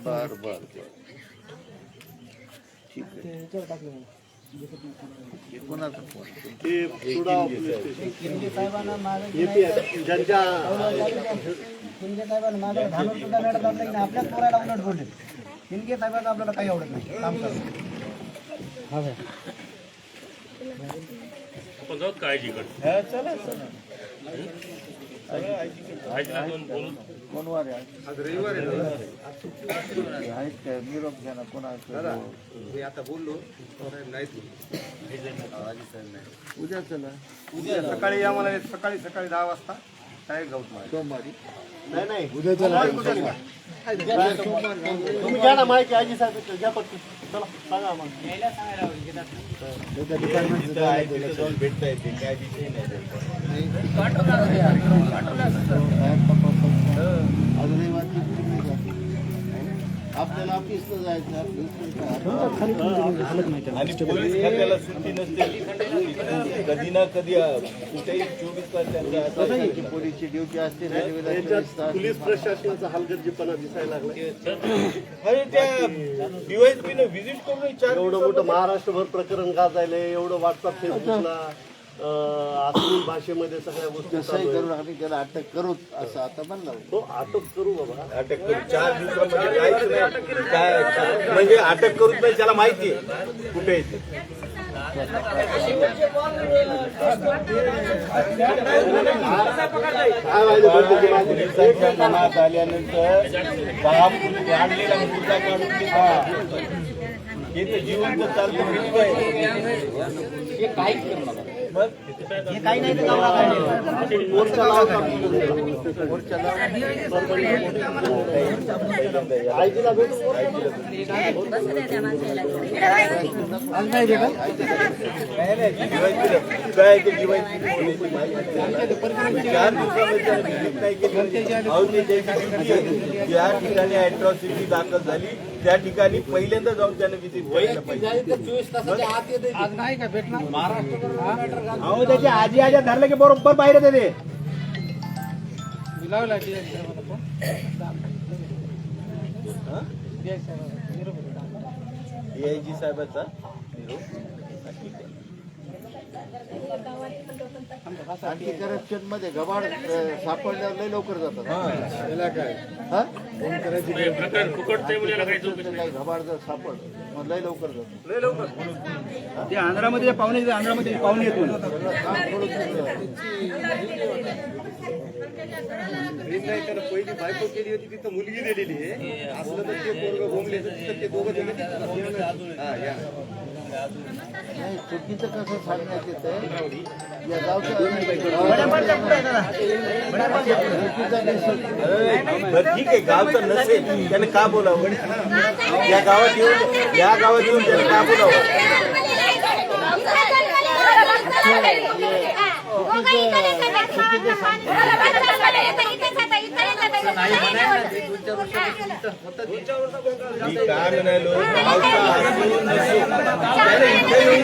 बर ठीक आहे. कोणाचा फोन? ते सुडाव पोलीस स्टेशन साहेबांना ज्यांच्या शिंदे साहेबांना माझ्या धानूर सुद्धा मॅडम आपल्या की आपल्याच पोरायला उलट बोलले. शिंदे साहेबांना आपल्याला काही आवडत नाही काम करत. आपण जाऊ काळजीकडे. चला कोणवार आहे आज? रविवार आहेत काय? निरोप घ्या ना कोणाचं. मी आता बोललो उद्या चला. उद्या सकाळी या मला सकाळी 10 वाजता काय गावत सोमवारी नाही तुम्ही घ्या ना माहिती आजी साहेब घ्या पटकन. चला सांगा मग. जाऊन भेटता येते, काय विषय नाही. अजूनही वाटतं आपल्याला ऑफिसला जायचं आणि पोलीस खात्याला सुट्टी नसते कधी ना कधी कुठेही 24 तास त्यांचा पोलीसची ड्युटी असते पोलीस प्रशासनाचा हलगर्जीपणा दिसायला लागला अरे त्या डीवायएसपीने व्हिजिट करून एवढं मोठं महाराष्ट्रभर प्रकरण गाजायलंय, एवढं व्हॉट्सअप फेसबुकला आसमी भाषेमध्ये सगळ्या गोष्टी कसंही करून आम्ही त्याला अटक करू असं आता म्हणलं तो अटक करू बाबा. अटक करू 4 दिवसामध्ये काहीच नाही म्हणजे अटक करूच नाही त्याला माहिती आहे कुठे आहे ते. पोलिसांच्या मनात आल्यानंतर बाप वाढलेला मुद्दा काढून हे तर जिवंत चालतं किती पाहिजे आयजीला भेटू काय ते डीवायएसपी 4 दिवसामध्ये ज्या ठिकाणी अॅट्रॉसिटी दाखल झाली त्या ठिकाणी पहिल्यांदा जाऊन त्याने विजिट करायला पाहिजे. अहो त्याची आजी आजी धरलं की बरोबर बाहेर येते ते. डीआयजी साहेबांचा निरोप. अँटी करप्शन मध्ये गबाड सापडल्यावर लय लवकर जातात हा? प्रकरण फुकटतंय मुलाला काही चौकशी नाही. काही घबाड जर सापडलं मग लय लवकर जातात ते आंध्रामध्ये पाहुणे आंध्रामध्ये पाहुणे येतो काम थोडं त्यानं पहिली बायको केली होती तिथं मुलगी दिलेली आहे असलं तर ते पोरगं भोंगले तिथं ते दोघं जण नाही चुकीचं कसं सांगण्यात येतं या गावचं बरं ठीक आहे गावचं नसेल त्याने का बोलावं या गावात येऊन त्याने का बोलावं मी काय म्हणालो गावचा असून नसून त्याने इथे येऊन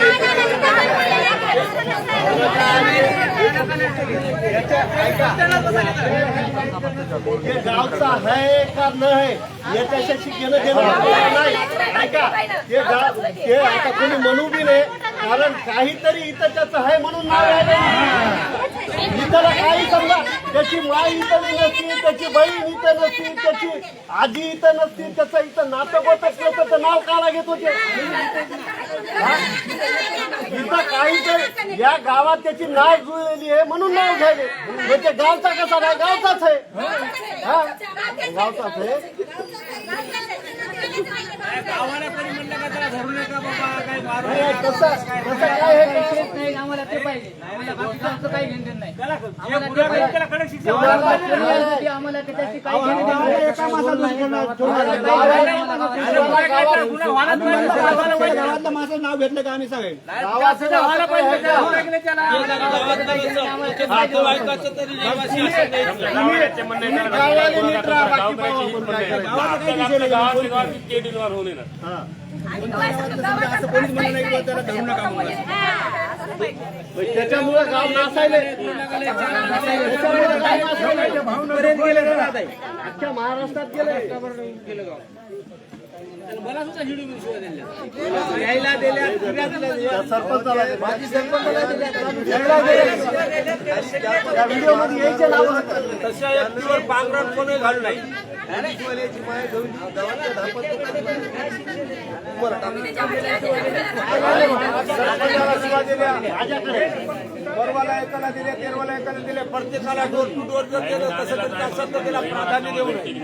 हे गावचा आहे का नाही याच्याशी घेणं देणं आपल्याला नाही. ऐका ते आता कोणी म्हणू बी नाही कारण काहीतरी इथं त्याचं आहे म्हणून नाव आलं इथं काही समजा त्याची माय इथं नसती त्याची बहीण इथं नसती त्याची आजी इथं नसती त्याचं इथं नातं होत असलं तर ते नाव काला घेत होते इथं काहीतरी या गावात त्याची नाव जुळलेली आहे म्हणून नाव घ्यावे म्हणजे गावचा कसा नाही गावचाच आहे हा गावचाच आहे कसं काय हे आम्हाला ते पाहिजे आम्हाला बाकीचं आमचं काही घेणं देणं नाही आम्हाला त्याच्याशी काही घेणं देणं नाही. गावातलं माझं नाव घेतलं का आम्ही सगळे असं कोणीच म्हणलं नाही की त्याला धरू नका म्हणून. त्याच्यामुळे गाव नासायले अख्ख्या महाराष्ट्रात गेले सरपंचाला माजी सरपंचाला व्हिडिओ मध्ये यायचे नाव तशा व्यक्तीवर पांघरण कोणी घालू नाही. परवाला एकाला दिले तेरवाला एकाला दिले प्रत्येकाला डोर टू डोर जर केलं तसं तर त्या शब्द त्याला प्राधान्य देऊ नये.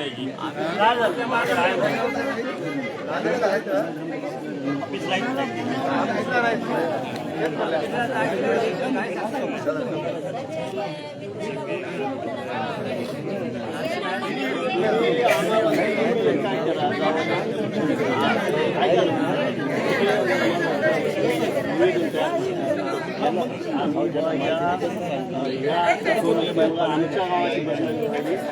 आमच्या गावाची बदनामी व्हावी,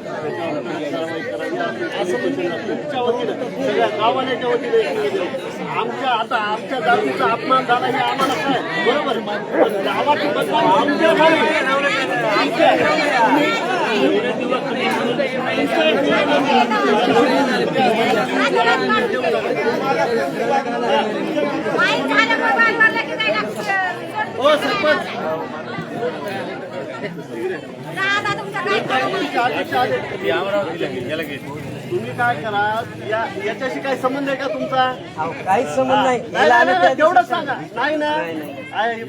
त्याच्यावर कारवाई करावी असं तुमच्या वतीनं सगळ्या गावाच्या वतीने आमच्या आता आमच्या जातीचा अपमान झाला हे आम्हाला काय बरोबर, पण गावाची बदनामी आमच्या हो सरपंच तुम्ही काय करा, याच्याशी काय संबंध आहे का तुमचा? काहीच संबंध नाही, तेवढं सांगा. नाही ना,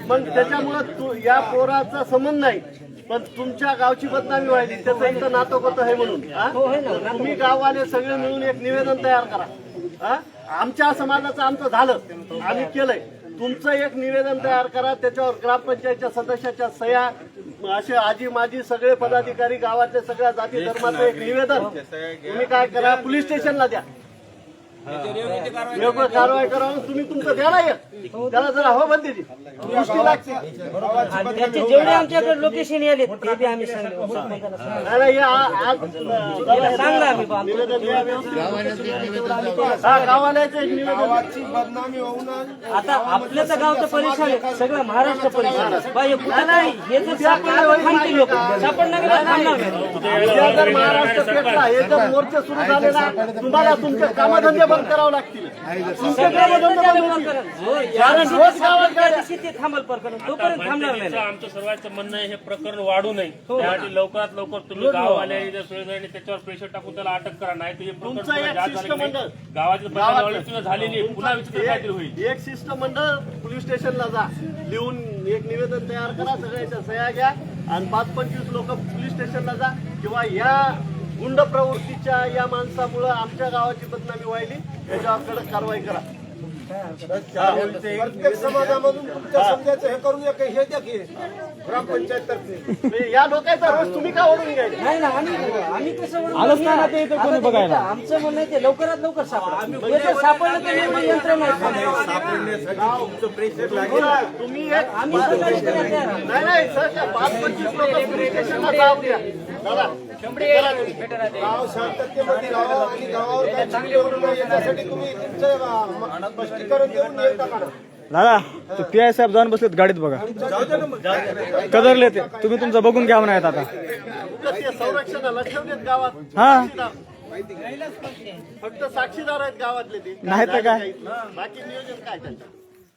मग त्याच्यामुळं या पोराचा संबंध नाही, पण तुमच्या गावची बदनामी व्हायली, त्याचं इथं नातं होतं आहे म्हणून तुम्ही गाववाले सगळे मिळून एक निवेदन तयार करा. आमच्या समाजाचं आमचं झालं, आम्ही केलंय, तुमचं एक निवेदन तयार करा, त्याच्यावर ग्रामपंचायतच्या सदस्याच्या सह्या, असे आजी माजी सगळे पदाधिकारी, गावातल्या सगळ्या जाती धर्माचं एक निवेदन तुम्ही काय करा, पोलीस स्टेशनला द्या, योग्य कारवाई करा. तुम्ही तुमचं द्या ना, त्याला जरा हो बंदीची दृष्टी लागते. त्याचे जेवढे आमच्याकडे लोकेशन आले ते बी आम्ही सांगले. नाही, आज सांगला आम्ही बा. निवेदन द्या व्यवस्थित. हा, गावाल्याचं एक निवेदन. बदनामी होऊन आता आपलं तर गाव तर परेशान आहे, सगळं महाराष्ट्र परेशान आहे. बाई, कुठं नाही, हे जर सापडलं तर थांबतील लोक, सापडणार नाही, थांबणार नाही. उद्या जर महाराष्ट्र पेटला, हे जर मोर्चे सुरू झाले ना, तुम्हाला तुमचे कामधंदे बंद करावं लागतील. तुमचे कामधंदे बंद होतील. कारण रोज गावात गाड्या. थांबल प्रकरण तोपर्यंत थांबणार नाही. आमचं सर्वांचं म्हणणं आहे हे प्रकरण वाढू नये, त्यासाठी लवकरात लवकर तुम्ही गाववाले सुरेंद्रांनी त्याच्यावर प्रेशर टाकून त्याला अटक करा, नाही तर हे प्रकरण तुमचं एक पुढे जास्त शिष्टमंडळ गावातील प्रजावळी झालेली आहे, पुन्हा विचित्र काहीतरी होईल. एक शिष्टमंडळ पोलीस स्टेशनला जा, लिहून एक निवेदन तयार करा, सगळ्याच्या सह्या घ्या आणि 5-25 लोक पोलीस स्टेशनला जा, किंवा या गुंड प्रवृत्तीच्या या माणसामुळे आमच्या गावाची बदनामी व्हायली, याच्यावर कडक कारवाई करा. प्रत्येक समाजामधून तुमच्या समजायचं हे करून हे द्या की ग्रामपंचायत तर्फे या लोकांचा रोज तुम्ही का ओढून घ्यायला? नाही ना, आम्ही कसं बघायला आमचं म्हणणं आहे ते लवकरात लवकर सापडा. सापडलं तर एवढं यंत्र नाही. तुम्ही एक नाही सर, 5-25 लोक पोलीस स्टेशनला जाऊ द्या. दादा, गाव शांततेमध्ये राहावं आणि गावावर काय चांगले होऊ नये याच्यासाठी तुम्ही तुमचं स्पष्टीकरण देऊन येता का? दादा ते पी.आय. साहेब जाऊन बसलेत गाडीत बघा, कदरले ते, तुम्ही तुमचं बघून घ्या म्हणायत आता. ते संरक्षणाला ठेवलेत गावात. हा. फक्त साक्षीदार आहेत गावातले ते, नाही तर काय. बाकी नियोजन काय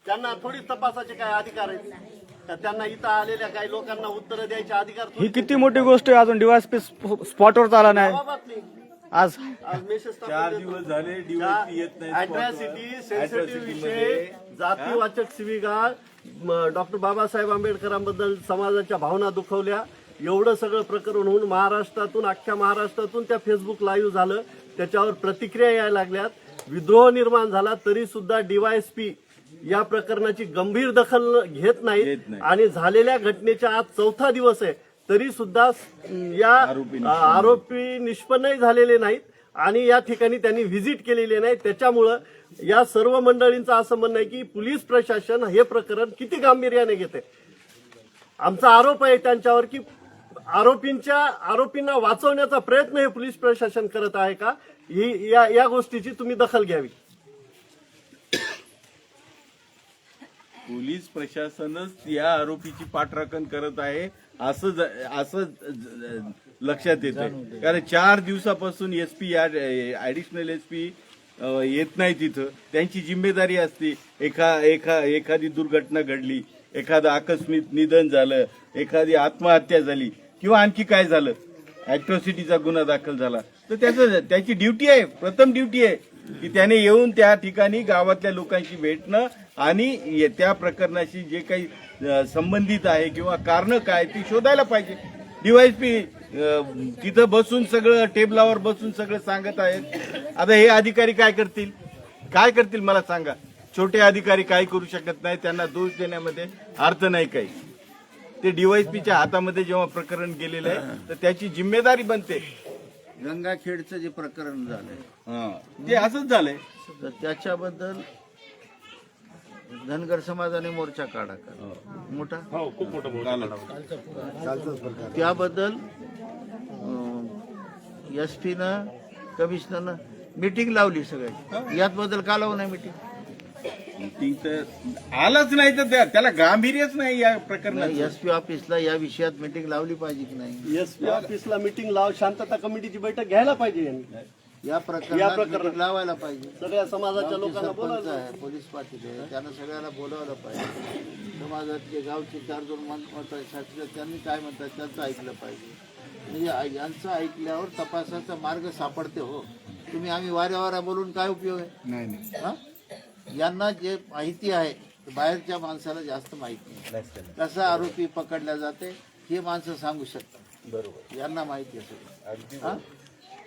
त्यांना थोडी तपासाचे काय अधिकार आहेत का? त्यांना इथं आलेल्या काही लोकांना उत्तर द्यायचे अधिकार ही किती मोठी गोष्ट आहे, अजून डीवायएसपी स्पॉटवर आला नाही. गावातली. आज आज मेसेज 4 दिवस झाले DYSP येत नाही. अॅट्रॉसिटी, सेन्सिटिव्ह विषय, जातीवाचक शिवीगाळ, डॉक्टर बाबासाहेब आंबेडकरांबद्दल समाजाच्या भावना दुखवल्या, एवढं सगळं प्रकरण होऊन महाराष्ट्रातून, अख्ख्या महाराष्ट्रातून त्या फेसबुक लाईव्ह झालं, त्याच्यावर प्रतिक्रिया यायला लागल्यात, विद्रोह निर्माण झाला, तरी सुद्धा DYSP या प्रकरणाची गंभीर दखल घेत नाहीत. आणि झालेल्या घटनेच्या आज 4था दिवस आहे, तरी सुद्धा या आरोपी निष्पन्नही झालेले नाहीत आणि या ठिकाणी त्यांनी व्हिजिट केलेली नाही. त्याच्यामुळं या सर्व मंडळींचं असं म्हणणं आहे की पोलीस प्रशासन हे प्रकरण किती गांभीर्याने घेते. आमचा आरोप आहे त्यांच्यावर की आरोपींना वाचवण्याचा प्रयत्न हे पोलीस प्रशासन करत आहे का, ही या गोष्टीची तुम्ही दखल घ्यावी. पोलीस प्रशासनच या आरोपीची पाठराखण करत आहे असं लक्षात येतं. कारण 4 दिवसापासून SP ऍडिशनल SP येत नाही तिथं. त्यांची जिम्मेदारी असते. एखादी दुर्घटना घडली, एखादं आकस्मिक निधन झालं, एखादी आत्महत्या झाली किंवा आणखी काय झालं, अॅट्रॉसिटीचा गुन्हा दाखल झाला, तर त्याची ड्युटी आहे, प्रथम ड्युटी आहे की त्याने येऊन त्या ठिकाणी गावातल्या लोकांशी भेटणं आणि त्या प्रकरणाशी जे काही संबंधित आहे किंवा कारण काय ती शोधायला पाहिजे. DYSP तिथं बसून सगळं टेबलावर बसून सगळं सांगत आहेत. आता हे अधिकारी काय करतील मला सांगा. छोटे अधिकारी काय करू शकत नाही, त्यांना दोष देण्यामध्ये अर्थ नाही काही. ते DYSPच्या हातामध्ये जेव्हा प्रकरण गेलेलं आहे तर त्याची जिम्मेदारी बनते. गंगाखेडचं जे प्रकरण झालंय ते असंच झालंय. तर त्याच्याबद्दल धनगर समाजाने मोर्चा काढा मोठा हो खूप मोठं मोठं त्याबद्दल SP न कमिशनरनं मीटिंग लावली सगळ्याची. यात बद्दल का लावू नाही मीटिंग? मीटिंग तर आलंच नाही तर त्याला गांभीर्यच नाही या प्रकरणात. SP ऑफिसला या विषयात मीटिंग लावली पाहिजे की नाही? SP ऑफिसला मीटिंग लाव, शांतता कमिटीची बैठक घ्यायला पाहिजे यांनी. या प्रकरणात meeting लावायला पाहिजे. सगळ्या समाजाच्या लोकांना सरपंच बोलायचं. आहे, पोलीस पाटील आहे, त्यांना सगळ्याला बोलावलं पाहिजे. समाजातले गावचे 4 जण म्हणतात शास्त्री त्यांनी काय म्हणतात त्यांचं ऐकलं पाहिजे. म्हणजे यांचं ऐकल्यावर तपासाचा मार्ग सापडते. हो तुम्ही आम्ही वाऱ्यावारा बोलून काय उपयोग आहे? हा? यांना जे माहिती आहे ते बाहेरच्या माणसाला जास्त माहिती नाही. कसा आरोपी पकडला जाते हे माणसं सांगू शकतात. बरोबर, यांना माहिती असेल. हा?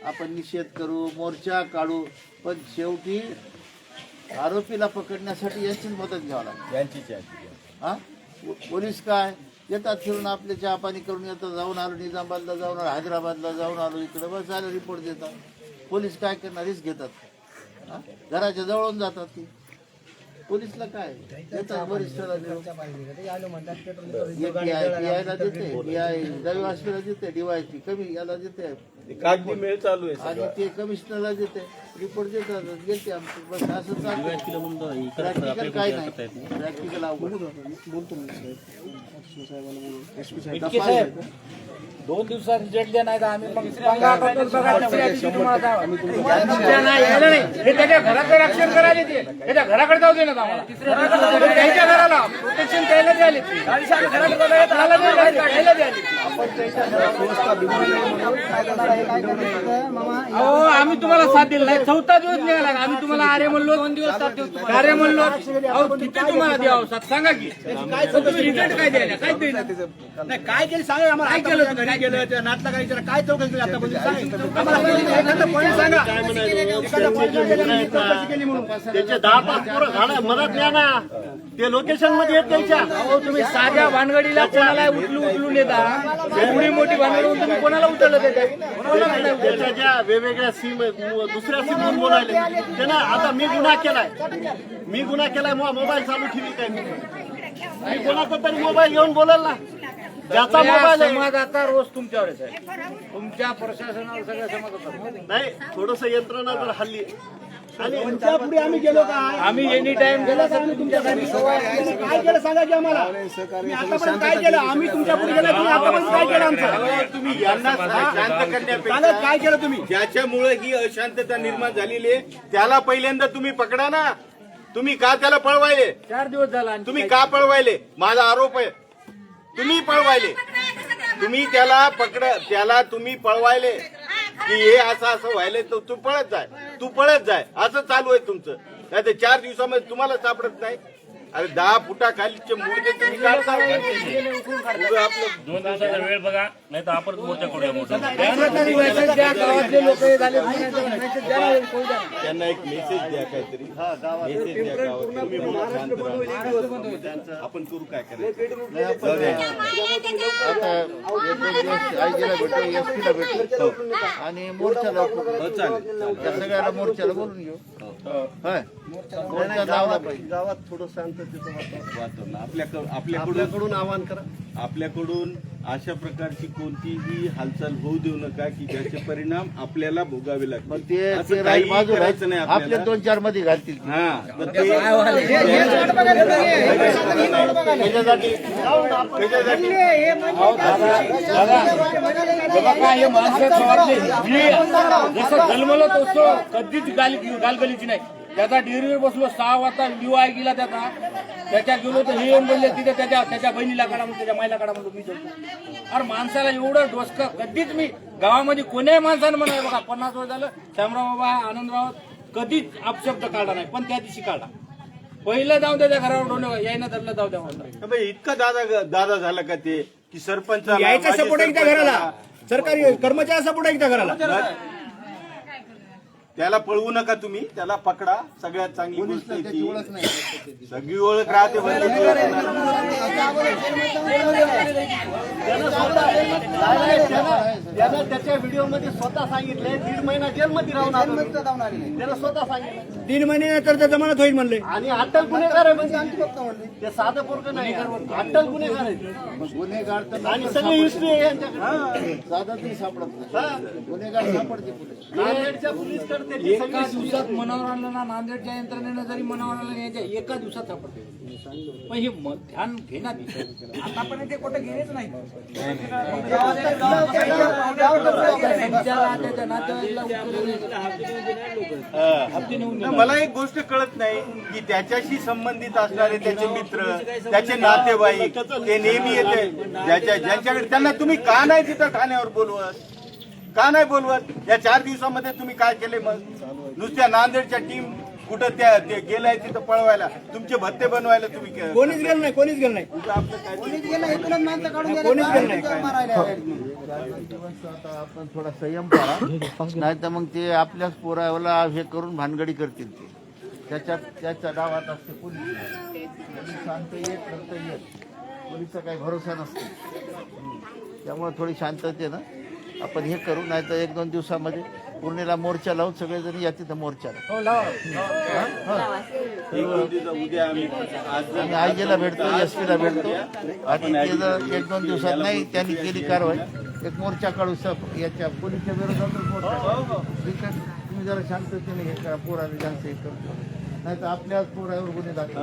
आपण निषेध करू, मोर्चा काढू, पण शेवटी आरोपीला पकडण्यासाठी यांचीच मदत घ्यावं लागेल. हा? पोलीस काय येतात फिरून आपले चहा पाणी करून येतात. जाऊन आलो निजामाबादला, जाऊन आलो हैदराबादला, जाऊन आलो इकडे, बस झालं रिपोर्ट देतात. पोलीस काय करणार? रिस्क घेतात. हा? घराच्या जवळून जातात ती. पोलीसला काय देतात वरिष्ठाला PI ला देते, PI दैवासला देते, DYSP कमी याला देते, कागदी मेळ चालू आहे आणि ते कमिशनरला देते, रिपोर्ट देतात, गेलते आमचं. बस असं चालतं. प्रॅक्टिकल काय नाही, प्रॅक्टिकल अवघड. इतके साहेब 2 दिवसात रिजल्ट द्या नाही तर आम्ही मग पंगा करतो बघा. तुम्हाला यायला नाही हे त्याच्या घराचं रक्षण करायला ते त्याच्या घराकडे जाऊ दे ना आम्हाला. त्यांच्या घराला प्रोटेक्शन द्यायला द्यायला अहो आम्ही तुम्हाला साथ दिला नाही. 4था दिवस निघाला आम्ही तुम्हाला अरे म्हणलो 2 दिवस साथ देऊ अरे म्हणलो. अहो किती तुम्हाला द्यावं साथ सांगा की रिजल्ट काय द्यायला काय द्यायला नाही काय केलं सांगा आम्हाला. काय केलं घरी गेलं त्या नाटला काय विचारा काय चौकशी केली आतापर्यंत सांगा आम्हाला. एखादं point सांगा एखादं point सांगा चौकशी केली म्हणून. त्याचे 10-5 पोरं घाला मदत न्या ना. ते लोकेशन मध्ये येत त्यांच्या. अहो तुम्ही साध्या भानगडीला कोणाला उचलून येता. एवढी मोठी भानगड तुम्ही कोणाला उचललं देता? त्याच्या ज्या वेगवेगळ्या सीम दुसऱ्या सीमवरून बोलायले ते ना. आता मी गुन्हा केलाय मोबाईल चालू ठेवी काय मी कोणाचा तरी मोबाईल घेऊन बोलाल ना. ज्याचा मोबाईल आहे समाज आता रोज तुमच्यावरच आहे. तुमच्या प्रशासनावर सगळ्या समाजाचा नाही थोडस यंत्रणा तर हल्ली. आणि तुमच्या पुढे आम्ही गेलो का? आम्ही एनी टाइम गेला तुमच्यासाठी काय केलं सांगा की आम्हाला. मी आतापर्यंत काय केलं? आम्ही तुमच्या पुढे गेलो तुम्ही आतापर्यंत काय केलं आमचं? तुम्ही यांना शांत सांगा करण्यापेक्षा काय केलं तुम्ही? ज्याच्यामुळे ही अशांतता निर्माण झालेली आहे त्याला पहिल्यांदा तुम्ही पकडा ना. तुम्ही का त्याला पळवायले? 4 दिवस झाला आणि तुम्ही का पळवायले? माझा आरोप आहे तुम्ही पळवायले. तुम्ही त्याला तुम्ही पळवायले की हे असं व्हायलंय तर तू पळत जाय असं चालू आहे तुमचं. नाही तर 4 दिवसामध्ये तुम्हाला सापडत नाही. अरे 10 फुटाखालीचे मुर्दे तुम्ही काढता. आपलं 2 दिवसाचा वेळ बघा नाही तर आपण मोर्चा करूया मोठा. गावातले लोक झाले त्यांना एक मेसेज द्या काहीतरी. मेसेज द्या गावात. तुम्ही बोला, शांत राहा. आपण करू काय करायचं. आता 1-2 दिवस आयजीला भेटू, SP ला भेटू आणि मोर्चाला त्या सगळ्याला मोर्चाला बोलून घेऊ. होय मोर्चा लावला पाहिजे. गावात थोडं शांततेचं वातावरण आपल्याकडून आवाहन करा. आपल्याकडून अशा प्रकारची कोणतीही हालचाल होऊ देऊ नका की ज्याचे परिणाम आपल्याला भोगावे लागतील. मग ते असं राहील काही बाजूला करायचं नाही आपले आपल्याला. 2-4 मध्ये घालतील. हा तर ते हे माणसं जसं गलमलत असतो कधीच गालगलीची नाही. त्याचा डेअरीवर बसलो 6 वाजता लिवाय गेला त्याच्या गेलो तर हे बोलले तिथे त्याच्या बहिणीला काढा म्हणून त्याच्या माईला काढा म्हणतो मी जातो. अरे माणसाला एवढं डोसकं कधीच मी गावामध्ये कोण्याही माणसानं म्हणाले बघा 50 वर्ष झालं श्यामराव बाबा आनंदराव कधीच अपशब्द काढला नाही. पण त्या दिवशी काढला. पहिलं जाऊ त्याच्या घरावर डोंड यायनं धरलं जाऊ द्या म्हणलं. इतका दादा झाला का ते की सरपंच यायचा सपोर्ट आहे त्या घराला. सरकारी कर्मचारी सपोर्ट आहे त्या घराला. त्याला पळवू नका तुम्ही. त्याला पकडा. सगळ्यात चांगली गोष्ट आहे त्याची ओळख नाही. ती सगळी ओळख राहते. त्यानं त्याच्या व्हिडिओ मध्ये स्वतः सांगितलंय 1.5 महिना जेलमध्ये राहून त्यानं स्वतः सांगितलं. 3 महिने तर त्या जमानत होईल म्हणले. आणि अट्टल गुन्हेगार आहे म्हणजे आमची फक्त म्हणले ते साधं पोरगं नाही अट्टल गुन्हेगार आहे गुन्हेगार तर आणि सगळी हिस्ट्री आहे यांच्याकडे. साधत नाही सापडत नाही. गुन्हेगार सापडते पुढे. नांदेडच्या पोलीसकडे त्याची एका सगळी दिवसात मनावर आणलं ना, नांदेडच्या यंत्रणेनं जरी मनावर आणलं याच्या एका दिवसात सापडते. पण हे ध्यान घेणार आतापर्यंत ते कुठे गेलेच नाही. त्याच्या नातेवाईकला मला एक गोष्ट कळत नाही की त्याच्याशी संबंधित असणारे त्याचे मित्र त्याचे नातेवाईक ते नेहमी येते ज्यांच्याकडे त्यांना तुम्ही का नाही तिथं ठाण्यावर बोलवत का नाही बोलवत या 4 दिवसामध्ये तुम्ही काय केले मग नुसत्या नांदेडच्या टीम कुठं ते गेलाय तिथं पळवायला तुमचे भत्ते बनवायला तुम्ही कोणीच गेलं नाही, कोणीच गेलं नाही. कोणीच गेलं इथूनच माणसं काढून गेले. कोणीच गेलं नाही. मारायला आता आपण थोडा संयम करा नाही तर मग ते आपल्याच पोराला हे करून भानगडी करतील ते त्याच्या डावात असते पोलीस शांत येत नंतर येत पोलीसचा काही भरोसा नसतो त्यामुळे थोडी शांततेनं आपण हे करू नाही तर 1-2 दिवसामध्ये पूर्णिला मोर्चा लावून सगळेजण या तिथं मोर्चाला उद्या आम्ही आणि आयजीला भेटतो SP ला भेटतो आणि ते जर 1-2 दिवसात नाही त्यांनी केली कारवाई एक मोर्चा काढू याच्या पोलीसच्या विरोधातच मोर्चा ठीक आहे तुम्ही जरा शांततेने हे करा पोराने जास्त हे करतो नाही तर आपल्याच पोरावर गुन्हे दाखल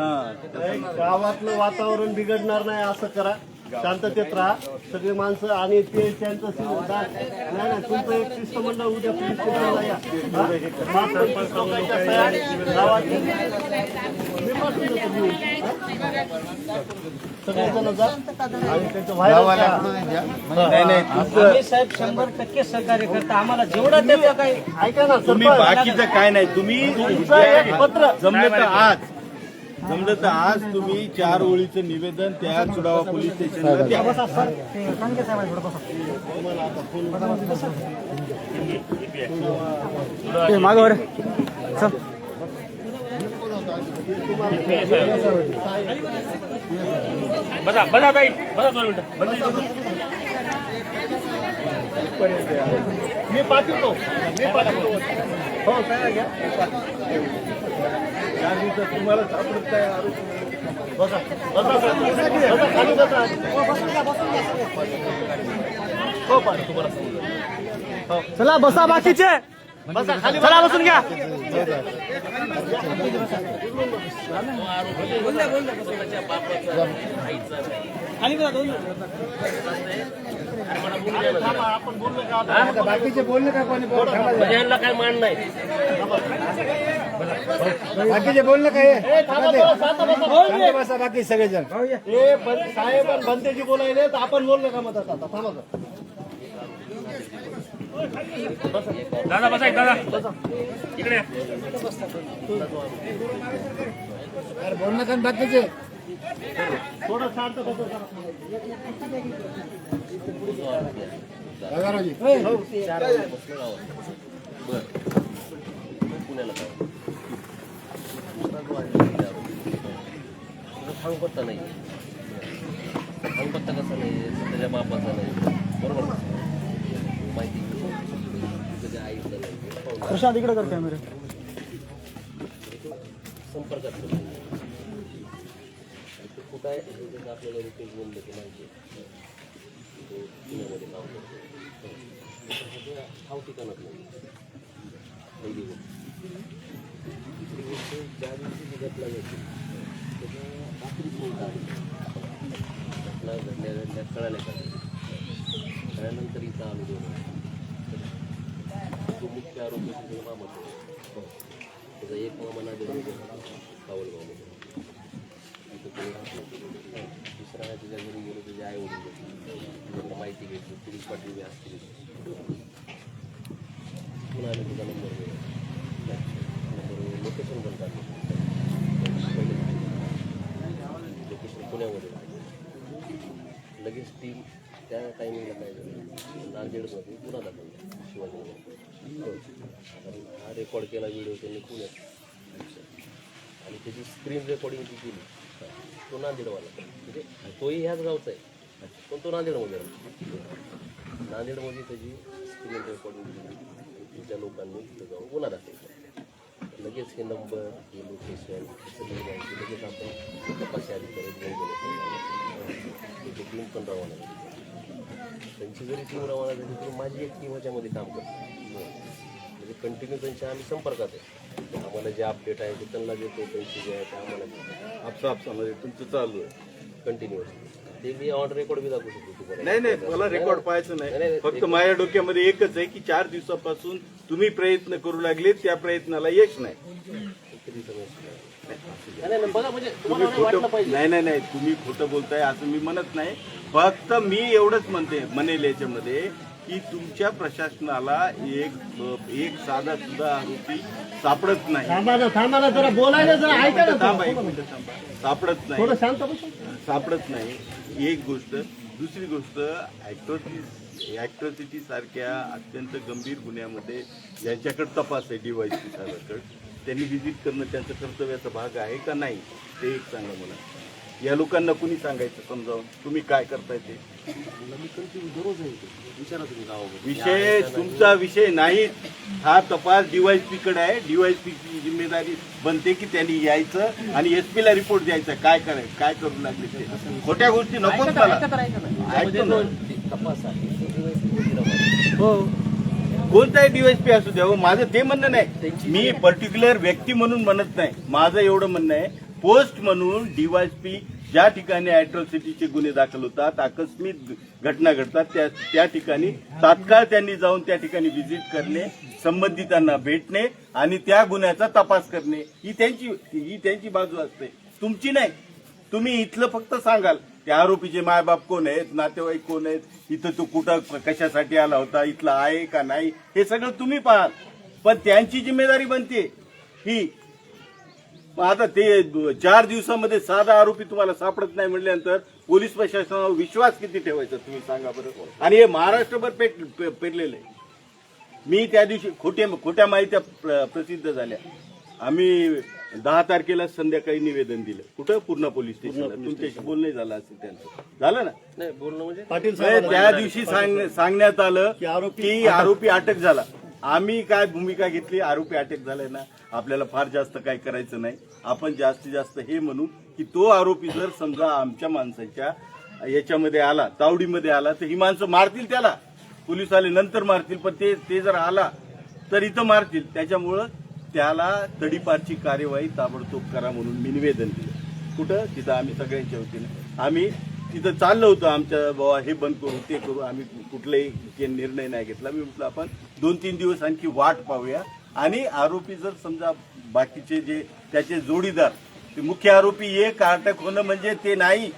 गावातलं वातावरण बिघडणार नाही असं करा शांततेत राहा सगळे माणसं आणि ते त्यांचं नाही तुमचं एक शिष्टमंडळ उद्या पोलीस स्टेशनला या सगळेजण जा आणि त्याचं व्हायरल आम्ही साहेब 100% सहकार्य करता आम्हाला जेवढं त्याचं काही ऐका ना तुम्ही बाकीचं काय नाही तुम्ही पत्र जमलं तर आज तुम्ही 4 ओळीचं निवेदन त्या चुडावा पोलीस स्टेशनला द्या. बसा बसा ताई बसा 2 मिनिटं मी पाठवतो हो तयार घ्या 4 दिवसात तुम्हाला सापडत काय बसा खाली बसा हो पाठवतो तुम्हाला चला बसा बाकीचे बसा खाली चला बसून घ्या खाली बसा 2 आपण बोललो का बाकीचे बोलले का कोणी यांना काय मान नाही. बाकीचे बोलले काय बसा बाकी सगळेजण हे साहेब आणि भंतेजी बोलायले तर आपण बोललो का मत आता थांबा दादा बसा एक दादा इकडे बोलणं का बाकीचे थोडं शांत बसा सांगपत्ता नाही सांगपत्ता कसा नाही त्याच्या बापाचा नाही बरोबर माहिती त्याच्या आईचं नाही प्रशांत इकडे कर कॅमेरा संपर्कात कुठं आहे आपल्याला रिपेज बोललं की माहिती तो पुण्यामध्ये काम करतो हा ठिकाणात नाही पहिली गोष्ट ज्या दिवशी ती घटना घडली त्याच्या रात्री फोन घटना घडल्या कळाल्या कळल्यानंतर इथं आलो 2 तो मुख्य आरोपी तिथे मामा त्याचा एक मामा नांदेड कावलगावमध्ये दुसरा त्याच्या घरी गेलो त्याचे आई वडील माहिती घेतली पोलीस पाटील असतील पुन्हा आले तुझा नंबर लोकेशन पण काढलं लोकेशन पुण्यामध्ये लगेच टीम त्या टायमिंगला काय झालं नांदेडमध्ये पुन्हा दाखवला शिवाजीनगर हा रेकॉर्ड केला व्हिडिओ त्यांनी पुण्यात आणि त्याची स्क्रीन रेकॉर्डिंग ती केली तो नांदेडवाला म्हणजे तोही ह्याच गावचा आहे पण तो नांदेडमध्ये नांदेडमध्ये त्याची स्क्रीन रेकॉर्डिंग केली त्या लोकांनी तिथं जाऊन गुन्हा दाखल केला लगेच हे नंबर हे लोकेशन सगळी माहिती लगेच आपण तपासी अधिकारी टीम पण रवाना झाली. त्यांची जरी टीम रवाना झाली तरी माझी एक टीम ह्याच्यामध्ये काम करते. म्हणजे कंटिन्यू त्यांच्या आम्ही संपर्कात आहे. आम्हाला जे अपडेट आहे ते त्यांना देतो, त्यांची जे आहे ते आम्हाला आपसामध्ये तुमचं चालू आहे. कंटिन्युअस ते मी ऑन रेकॉर्ड बी दाखवू शकतो तुम्हाला. नाही मला रेकॉर्ड पाहायचं नाही. फक्त माझ्या डोक्यामध्ये एकच आहे की 4 दिवसापासून तुम्ही प्रयत्न करू लागले, त्या प्रयत्नाला यश नाही. नाही बघा म्हणजे तुम्ही तुम्हाला वाटलं खोटं पाहिजे. नाही तुम्ही खोटं बोलताय असं मी म्हणत नाही. फक्त मी एवढंच म्हणेल याच्यामध्ये की तुमच्या प्रशासनाला एक साधा सुद्धा आरोपी सापडत नाही. थांबा जरा बोलायला जरा ऐका ना. थांबा, एक मिनिट थांबा. सापडत नाही, थोडं शांत बसून. सापडत नाही. एक गोष्ट. दुसरी गोष्ट, ऍट्रॉसिटी सारख्या अत्यंत गंभीर गुन्ह्यामध्ये यांच्याकडे तपास आहे DYSP साहेबांकडे. त्यांनी व्हिजिट करणं त्यांचं कर्तव्याचा भाग आहे का नाही ते एक सांगा मला. या लोकांना कुणी सांगायचं समजावून तुम्ही काय करताय ते. विषय तुमचा विषय नाही. हा तपास DYSP कडे आहे. DYSP ची जिम्मेदारी बनते की त्यांनी यायचं आणि SP ला रिपोर्ट द्यायचा. काय करायचं, काय करू लागले ते. खोट्या गोष्टी नकोच मला. ऐकतो ना. तपास आहे हो, कोणताही DYSP असू द्या. माझं ते म्हणणं नाही. मी पर्टिक्युलर व्यक्ती म्हणून म्हणत नाही. माझं एवढं म्हणणं आहे, पोस्ट म्हणून DYSP ज्या ठिकाणी ऍट्रॉसिटीचे गुन्हे दाखल होतात, आकस्मिक घटना घडतात, त्या ठिकाणी तात्काळ त्यांनी जाऊन त्या ठिकाणी व्हिजिट करणे, संबंधितांना भेटणे आणि त्या गुन्ह्याचा तपास करणे ही त्यांची बाजू असते, तुमची नाही. तुम्ही इथलं फक्त सांगाल ते आरोपीचे मायबाप कोण आहेत, नातेवाईक कोण आहेत, इथं तो कुठं कशासाठी आला होता, इथला आहे का नाही, हे सगळं तुम्ही पाहाल. पण त्यांची जिम्मेदारी बनते ही. आता ते 4 दिवसामध्ये साधा आरोपी तुम्हाला सापडत नाही म्हटल्यानंतर पोलीस प्रशासनावर विश्वास किती ठेवायचा तुम्ही सांगा बरं. आणि हे महाराष्ट्रभर पेरलेलं आहे. मी त्या दिवशी खोट्या माहित्या प्रसिद्ध झाल्या. आम्ही 10 तारखेला संध्याकाळी निवेदन दिलं. कुठं? पूर्णा पोलीस स्टेशनला. तुमच्याशी बोलणं झालं असेल त्यांचं. झालं ना? नाही बोलणं म्हणजे पाटील त्या दिवशी सांगण्यात आलं की आरोपी अटक झाला. आम्ही काय भूमिका घेतली, आरोपी अटक झालाय ना, आपल्याला फार जास्त काय करायचं नाही. आपण जास्तीत जास्त हे म्हणू की तो आरोपी जर समजा आमच्या माणसाच्या याच्यामध्ये आला, तावडीमध्ये आला, तर ही माणसं मारतील त्याला. पोलीस आले नंतर मारतील, पण ते जर आला तर इथं मारतील. त्याच्यामुळं त्याला तडीपारची कार्यवाही ताबडतोब करा म्हणून मी निवेदन दिलं. कुठं? तिथं आम्ही सगळ्यांच्या वतीने आम्ही तिथं चाललं होतं. आमच्या बाबा हे बंद करू, ते करू. आम्ही कुठलाही निर्णय नाही घेतला. मी म्हटलं आपण 2-3 दिवस आणखी वाट पाहूया. आणि आरोपी जर समजा बाकीचे जे त्याचे जोडीदार, ते मुख्य आरोपी एक अटक होणं म्हणजे ते नाही.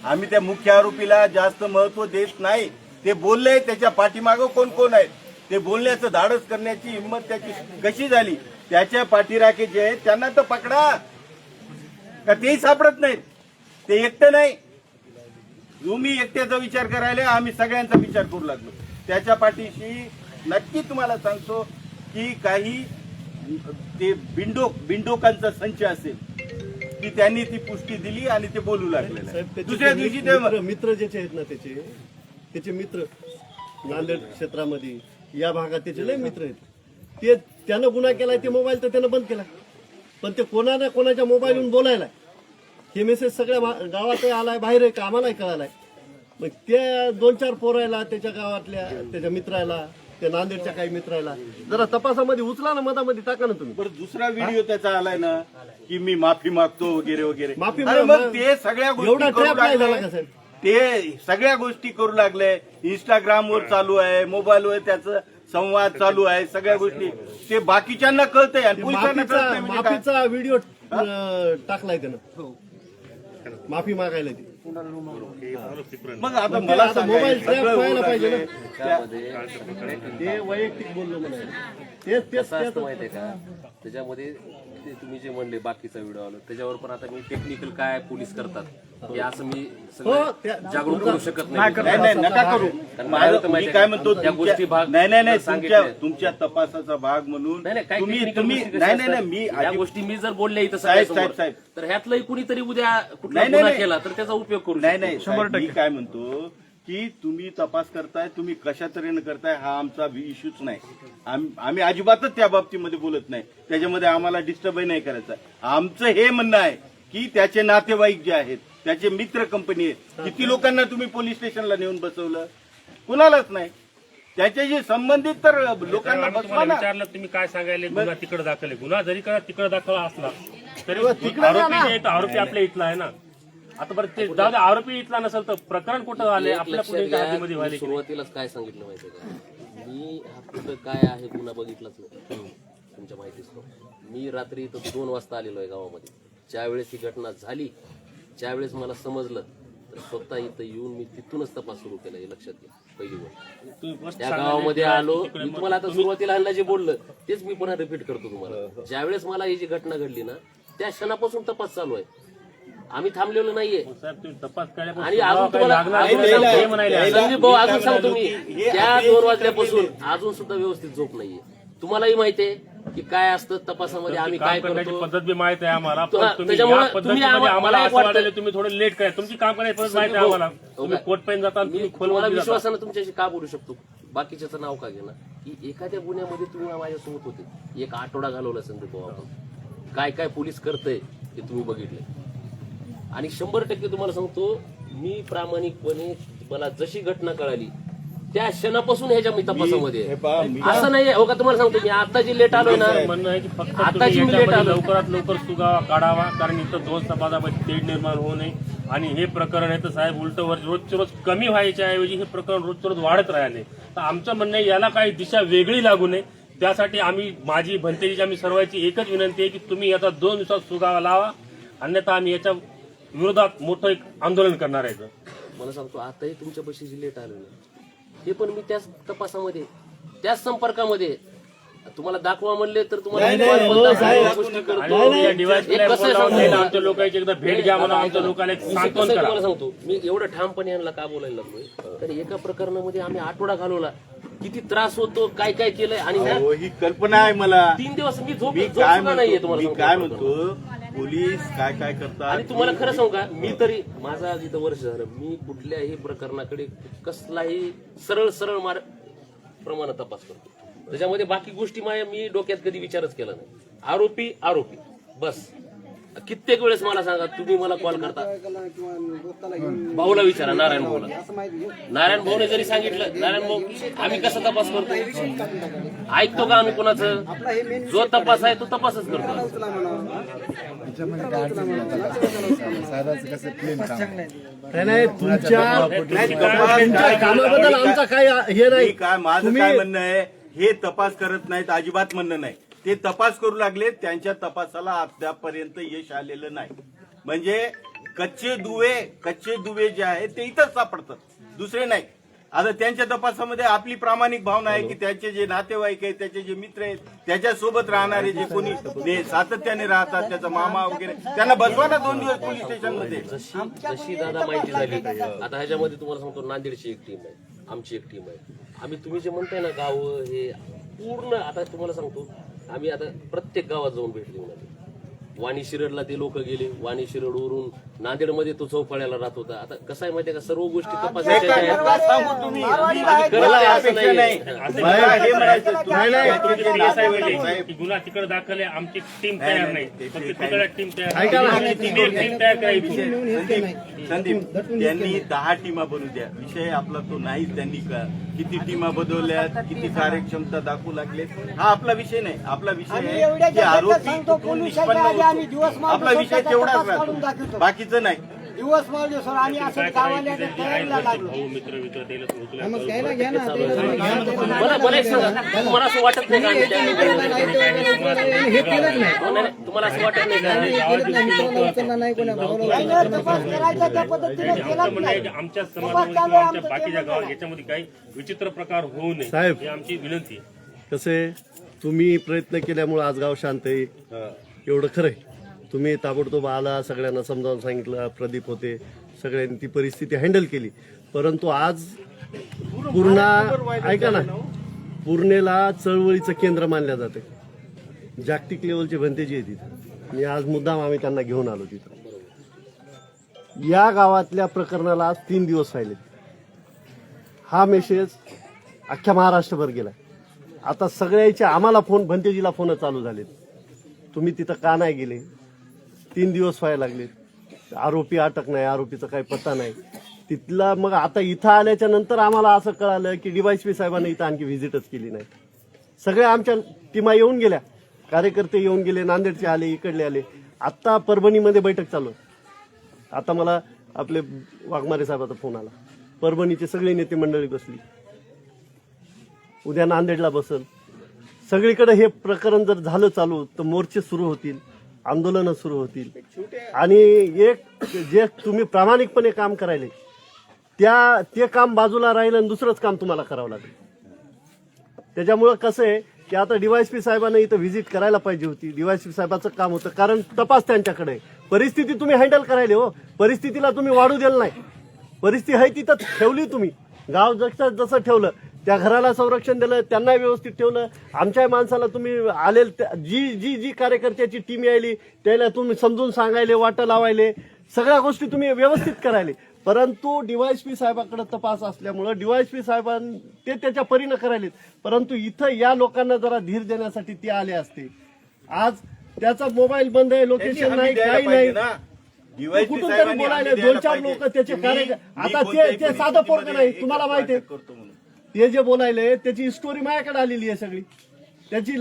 आम्ही त्या मुख्य आरोपीला जास्त महत्व देत नाही. ते बोलले, त्याच्या पाठीमागं कोण कोण आहेत, ते बोलण्याचं धाडस करण्याची हिंमत त्याची कशी झाली. त्याच्या पाठीराखे जे आहेत त्यांना तर पकडा. का तेही सापडत नाहीत? ते एकटं नाही. तुम्ही एकट्याचा विचार करायला, आम्ही सगळ्यांचा विचार करू लागलो. त्याच्या पाठीशी नक्की तुम्हाला सांगतो की काही ते बिंडोकांचा संच असेल की त्यांनी ती पुष्टी दिली आणि ते बोलू लागले. दुसऱ्या दिवशी ते मित्र ज्याचे आहेत ना, त्याचे मित्र नांदेड क्षेत्रामध्ये या भागात त्याचे लय मित्र आहेत. ते त्यानं गुन्हा केलाय, ते मोबाईल तर त्यानं बंद केला. पण ते कोणाच्या मोबाईलवरून बोलायला हे मेसेज सगळ्या गावात आलाय, बाहेर कामालाही कळालाय. मग त्या 2-4 पोरायला, त्याच्या गावातल्या त्याच्या मित्राला, त्या नांदेडच्या काही मित्राला जरा तपासामध्ये उचला ना, मधामध्ये टाका ना तुम्ही. बरं, दुसरा व्हिडिओ त्याचा आलाय ना की मी माफी मागतो वगैरे वगैरे. माफी अरे मग ते सगळ्या एवढा गोष्टी करू ट्रॅप नाही झाला लागले. का साहेब? ते सगळ्या गोष्टी करू लागले. इंस्टाग्रामवर चालू आहे, मोबाईलवर त्याचं संवाद चालू आहे, सगळ्या गोष्टी. ते बाकीच्यांना कळतंय आणि पोलिसांना कळत नाही. म्हणजे काय? माफीचा व्हिडिओ टाकलाय त्यानं, माफी मागायला ती. मग आता मला आता मोबाईल ट्रॅप व्हायला पाहिजे ना. त्यामध्ये ते वैयक्तिक बोललो म्हणाले. कसं असतं माहितीये का, त्याच्यामध्ये ते तुम्ही जे म्हणले बाकीचा व्हिडिओ आलो त्याच्यावर पण आता मी टेक्निकल काय पोलीस करतात हे असं मी सगळं जागरूक करू शकत नाही. नाही, नका करू. मी काय म्हणतो, त्या गोष्टी भाग नाही, तुमच्या तपासाचा भाग म्हणून नाही काही तुम्ही technical गोष्टी कशा नाही असतात, मी या गोष्टी मी जर बोलल्या इथं साहेब, सगळ्यासमोर, तर ह्यातलंही कुणीतरी उद्या कुठला नाही, गुन्हा नाही. केला तर त्याचा उपयोग करू नाही साहेब, मी काय म्हणतो की तुम्ही तपास करताय, तुम्ही कशा तऱ्हेने करताय हा आमचा इश्यूच नाही. आम्ही अजिबातच त्या बाबतीमध्ये बोलत नाही, त्याच्यामध्ये आम्हाला डिस्टर्बही नाही करायचं. आमचं हे म्हणणं आहे की त्याचे नातेवाईक जे आहेत, त्याचे मित्र कंपनी आहेत, किती लोकांना तुम्ही पोलीस स्टेशनला नेऊन बसवलं? कुणालाच नाही. त्याच्याशी संबंधित तर लोकांना आम्ही बसवा तुम्हाला ना. विचारलं तुम्ही काय सांगायले, गुन्हा तिकडे दाखल आहे. गुन्हा जरी तिकडे दाखल असला तरी आरोपी जे आहेत, आरोपी आपल्या इथला आहे ना. आता बरं ते जाऊ दे, आरोपी इथला नसेल तर प्रकरण कुठं आले आपल्या लक्षात पुण्याच्या घ्या, हद्दीमध्ये मी व्हायला की नाही? सुरुवातीलाच काय सांगितलं माहितीये का, मी हा कुठं काय आहे गुन्हा बघितलाच नाही. तुमच्या माहितीच मी रात्री इथं 2 वाजता आलेलो आहे गावामध्ये. ज्यावेळेस ही घटना झाली, ज्यावेळेस मला समजलं, तर स्वतः इथं येऊन मी तिथूनच तपास सुरू केला. हे लक्षात घ्या. पहिली गोष्ट, त्या गावामध्ये आलो. मी तुम्हाला आता सुरुवातीला ह्यांना जे बोललं तेच मी पुन्हा रिपीट करतो तुम्हाला. ज्यावेळेस मला ही जी घटना घडली ना, त्या क्षणापासून तपास चालू आहे. आम्ही थांबलेलो नाहीये. साहेब तुम्ही तपास केल्यापासून आणि अजून काही लागणार नाही, तुम्हाला हे म्हणायले. संदीप भाऊ अजून सांगतो मी, त्या 2 वाजल्यापासून अजून सुद्धा व्यवस्थित झोप नाहीये. तुम्हालाही माहितीये की काय असतं तपासामध्ये, आम्ही काय काम करण्याची करतो. पद्धत बी माहित आहे आम्हाला, पण तुम्ही त्याच्यामुळे या तुम्ही पद्धतीमध्ये आम्हाला मला एक असं वाटतं- वाटायला तुम्ही थोडं लेट काय, तुमची काम करायची पद्धत माहिती आहे आम्हाला. तुम्ही कोर्टपर्यंत जाता, मी तुम्ही तुम्हाला खोलवर जाता. विश्वासानं तुमच्याशी का बोलू शकतो, बाकीच्याचं नाव का घेणार, की एखाद्या गुन्ह्यामध्ये तुम्ही माझ्यासोबत होते. एक आठवडा घालवला संदीप भाऊ आपण. काय काय पोलीस करतंय ते तुम्ही बघितले. आणि 100% तुम्हाला सांगतो, मी प्रामाणिकपणे मला जशी घटना कळाली त्या क्षणापासून ह्याच्या मी तपासामध्ये आहे. असं नाही हो का, तुम्हाला सांगतो मी आता जी लेट आलोय ना, म्हणणं आहे की फक्त आता तुम्ही जी मी याच्यामध्ये लेट आलो. लवकरात लवकर सुगावा काढावा, कारण इथं 2 समाजामध्ये तेढ निर्माण होऊ नये. आणि हे प्रकरण आहे तर साहेब उलट रोजच्या रोज कमी व्हायच्या ऐवजी हे प्रकरण रोजच्या रोज वाढत राहिले. तर आमचं म्हणणं आहे याला काही दिशा वेगळी लागू नये. त्यासाठी आम्ही, माझी भंतेजीची, आम्ही सर्वांची एकच विनंती आहे की तुम्ही याचा 2 दिवसात सुगावा लावा, अन्यथा आम्ही याच्या विरोधात मोठं एक आंदोलन करणार आहे. मला सांगतो आताही तुमच्यापाशी जी लेट आलो ना, हे पण मी त्याच तपासामध्ये, त्याच संपर्कामध्ये. तुम्हाला दाखवा म्हणले तर तुम्हाला गोष्टी करतो. आणि या डिव्हाइस एक कसं आहे सांगतो, आमच्या लोकांची एकदा भेट घ्या म्हणून आमच्या लोकांना एक सांत्वन कसं आहे करा. तुम्हाला सांगतो, मी एवढं ठामपणे यांना का बोलायला लागलोय, तर एका प्रकरणामध्ये आम्ही आठवडा घालवला. किती त्रास होतो, काय काय केलंय. आणि ह्या हो, ही कल्पना आहे मला. 3 दिवस मी झोप मी सुद्धा काय नाहीये तुम्हाला म्हणतो, पोलीस काय काय करतात. आणि तुम्हाला खरं सांगू का, मी तरी माझा जिथं वर्ष झालं, मी कुठल्याही प्रकरणाकडे कसलाही सरळ सरळ प्रमाणात तपास करतो. त्याच्यामध्ये बाकी गोष्टी मी डोक्यात कधी विचारच केला नाही. आरोपी आरोपी बस. कित्येक वेळेस मला सांगा, तुम्ही मला कॉल करता, भाऊला विचारा, नारायण भाऊला. नारायण भाऊने जरी सांगितलं, नारायण भाऊ आम्ही कसा तपास करतो, ऐकतो का आम्ही कोणाचं? जो तपास आहे तो तपासच करतो. आमचा काय हे नाही. काय माझं काय म्हणणं आहे, हे तपास करत नाहीत, अजिबात म्हणणं नाही. ते तपास करू लागले, त्यांच्या तपासाला अद्यापर्यंत यश आलेलं नाही. म्हणजे कच्चे दुवे जे आहेत ते इथंच सापडतात, दुसरे नाही. आता त्यांच्या तपासामध्ये आपली प्रामाणिक भावना आहे की त्याचे जे नातेवाईक आहेत, त्याचे जे मित्र आहेत, त्याच्यासोबत राहणारे जे कोणी सातत्याने राहतात, त्याचा मामा वगैरे, त्यांना बसवा ना 2 दिवस पोलीस स्टेशनमध्ये. जशी दादा माहिती झाली, आता ह्याच्यामध्ये तुम्हाला सांगतो, नांदेडची एक टीम आहे, आमची एक टीम आहे. आम्ही तुम्ही जे म्हणताय ना गाव हे पूर्ण, आता तुम्हाला सांगतो, आम्ही आता प्रत्येक गावात जाऊन भेटली. वाणी शिरडला ते लोक गेले, वाणी शिरडवरून नांदेडमध्ये तो चौपाळ्याला राहत होता. आता कसं आहे माहितीये का, सर्व गोष्टी तपासायच्या आहेत. सांगू तुम्ही, करत मला असं अपेक्षा नाही. मला हे म्हणायचं, की गुन्हा तिकडे दाखल आहे, आमची टीम तयार नाही, फक्त तिकडे टीम तयार करायची. संदीप, त्यांनी 10 टीमा बनवू द्या, विषय आपला तो नाहीच. त्यांनी किती टीमा बनवल्यात, किती कार्यक्षमता दाखवू लागले, हा आपला विषय नाही. आपला विषय आहे की आरोपी कुठून निष्पन्न होतो, आपला विषय तेवढाच राहतो, बाकीचं नाही. दिवस मावले सर, आम्ही असं गावाला तयारीला लागलो. भाऊ मित्र मित्र त्याला मला एक सांगा, तुम्हाला असं वाटत नाही का आम्ही त्या तुम्हाला असं वाटत नाही तपास करायचा त्या पद्धतीने केलाच नाही. आमच्या समाजामध्ये आमच्या बाकीच्या गावात याच्यामध्ये काही विचित्र प्रकार होऊ नये, साहेब. ही आमची विनंती आहे. कसे तुम्ही प्रयत्न केल्यामुळे आज गाव शांत आहे, एवढं खरंय. तुम्ही ताबडतोब आला, सगळ्यांना समजावून सांगितलं, प्रदीप होते, सगळ्यांनी ती परिस्थिती हँडल केली. परंतु आज ऐका ना, पूर्णेला चळवळीचं केंद्र मानलं जाते, जागतिक लेवलचे भंतेजी आहे तिथं. आणि आज मुद्दाम आम्ही त्यांना घेऊन आलो तिथं. या गावातल्या प्रकरणाला आज 3 दिवस राहिले. हा मेसेज अख्ख्या महाराष्ट्रभर गेला. आता सगळ्याचे आम्हाला फोन, भंतेजीला फोन चालू झालेत, तुम्ही तिथं का नाही गेले, 3 दिवस व्हायला लागले, आरोपी अटक नाही, आरोपीचा काही पत्ता नाही तिथला. मग आता इथं आल्याच्या नंतर आम्हाला असं कळालं की DYSP साहेबांनी इथं आणखी व्हिजिटच केली नाही. सगळे आमच्या टीमा येऊन गेल्या, कार्यकर्ते येऊन गेले, नांदेडचे आले, इकडले आले. आत्ता परभणीमध्ये बैठक चालू आहे. आता मला आपले वाघमारे साहेबाचा फोन आला, परभणीचे सगळे नेते मंडळी बसली, उद्या नांदेडला बसल. सगळीकडे हे प्रकरण जर झालं चालू तर मोर्चे सुरू होतील, आंदोलनं सुरू होतील. आणि एक जे तुम्ही प्रामाणिकपणे काम करायले ते काम बाजूला राहिलं आणि दुसरंच काम तुम्हाला करावं लागेल. त्याच्यामुळं कसं आहे की आता DYSP साहेबांना इथं व्हिजिट करायला पाहिजे होती. DYSP साहेबाचं काम होतं, कारण तपास त्यांच्याकडे आहे. परिस्थिती तुम्ही हँडल करायला हो, परिस्थितीला तुम्ही वाढू दिलं नाही. परिस्थिती आहे तिथं ठेवली तुम्ही, गाव जसं ठेवलं, त्या घराला संरक्षण दिलं, त्यांना व्यवस्थित ठेवलं. आमच्या माणसाला तुम्ही जी कार्यकर्त्याची टीम यायली त्याला तुम्ही समजून सांगायले, वाटं लावायले, सगळ्या गोष्टी तुम्ही व्यवस्थित करायले. परंतु DYSP साहेबांकडे तपास असल्यामुळं DYSP साहेबांनी ते त्याच्या परीनं करायलेत. परंतु इथं या लोकांना जरा धीर देण्यासाठी ते आले असते. आज त्याचा मोबाईल बंद आहे, लोकेशन नाही, काही नाही. कुठून तरी बोलायला 2-4 लोक त्याचे आता ते साधं पोरग नाही, तुम्हाला माहिती आहे. ते जे बोलायले त्याची स्टोरी माझ्याकडे आलेली आहे सगळी, त्याची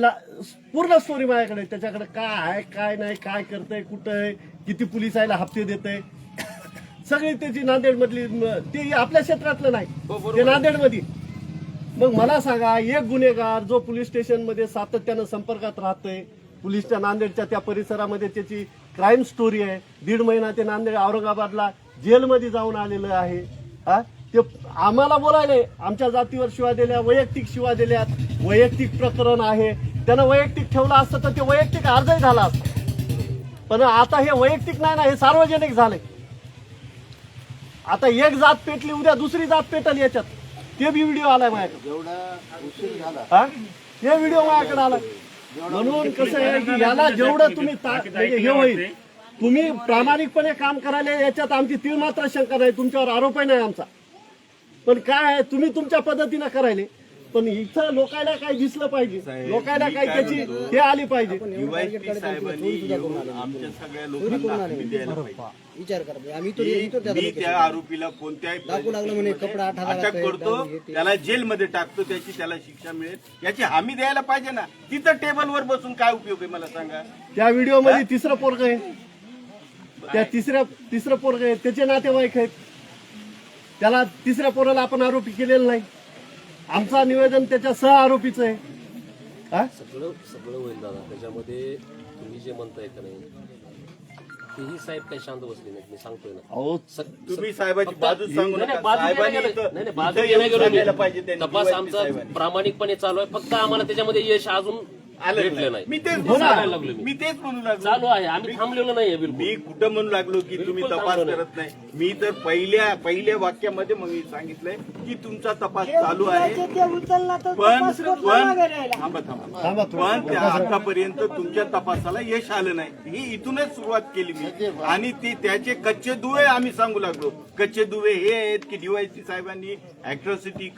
पूर्ण स्टोरी माझ्याकडे. त्याच्याकडे काय आहे, काय नाही, काय करतंय, कुठं आहे, किती पोलिसायला हप्ते देतंय, सगळी त्याची नांदेड मधली. ते आपल्या क्षेत्रातलं नाही, ते नांदेड मध्ये. मग मला सांगा, एक गुन्हेगार जो पोलीस स्टेशन मध्ये सातत्यानं संपर्कात राहतोय, पोलीसच्या नांदेडच्या त्या परिसरामध्ये त्याची क्राईम स्टोरी आहे, 1.5 महिना ते नांदेड औरंगाबादला जेलमध्ये जाऊन आलेलं आहे. ते आम्हाला बोलायले, आमच्या जातीवर शिवा दिल्या, वैयक्तिक शिवा दिल्यात, वैयक्तिक प्रकरण आहे. त्यानं वैयक्तिक ठेवलं असतं तर ते वैयक्तिक अर्जही झाला असतं. पण आता हे वैयक्तिक नाही ना, हे सार्वजनिक झालंय. आता एक जात पेटली, उद्या दुसरी जात पेटल याच्यात. ते बी व्हिडिओ आलाय माझ्याकडे, हे व्हिडिओ माझ्याकडे आलाय. म्हणून कसं आहे की याला जेवढं तुम्ही हे होईल, तुम्ही प्रामाणिकपणे काम करायला, याच्यात आमची तीळ मात्र शंका नाही, तुमच्यावर आरोपही नाही आमचा. पण काय आहे, तुम्ही तुमच्या पद्धतीनं करायले. पण इथं लोकायला काही दिसलं पाहिजे, लोकायला काही त्याची हे आली पाहिजे. DYSP साहेबांनी येऊन आमच्या सगळ्या लोकांना हमी द्यायला पाहिजे. विचार करा, मी त्या आरोपीला कोणत्याही अटक करतो, त्याला जेलमध्ये टाकतो, त्याला शिक्षा मिळेल याची हमी द्यायला पाहिजे ना. तिथं टेबलवर बसून काय उपयोग आहे मला सांगा. त्या व्हिडिओ मध्ये तिसरं पोरग आहे, त्या तिसरं पोरग आहे, त्याचे नातेवाईक आहेत. त्याला तिसऱ्या पोराला आपण आरोपी केलेला नाही. आमचा निवेदन त्याच्या सह आरोपीचं आहे. सगळं होईल दादा. त्याच्यामध्ये तुम्ही जे म्हणताय का नाही, तेही साहेब काही शांत बसले नाहीत, मी सांगतोय ना. अहो तुम्ही साहेबाची बाजू सांगू नका. तपास आमचा प्रामाणिकपणे चालू आहे, फक्त आम्हाला त्याच्यामध्ये यश अजून भेटलं नाही. मी तेच म्हणू लागलो, चालू आहे, आम्ही थांबलेलो नाही. मी कुठं म्हणू लागलो की तुम्ही तपास करत नाही. मी तर पहिल्या वाक्यामध्ये मग मी सांगितलंय की तुमचा तपास चालू आहे, पण आतापर्यंत तुमच्या तपासाला यश आलं नाही. ही इथूनच सुरुवात केली मी. आणि त्याचे कच्चे दुवे आम्ही सांगू लागलो. कच्चे दुवे हे आहेत की DYSP साहेबांनी अॅट्रॉसिटी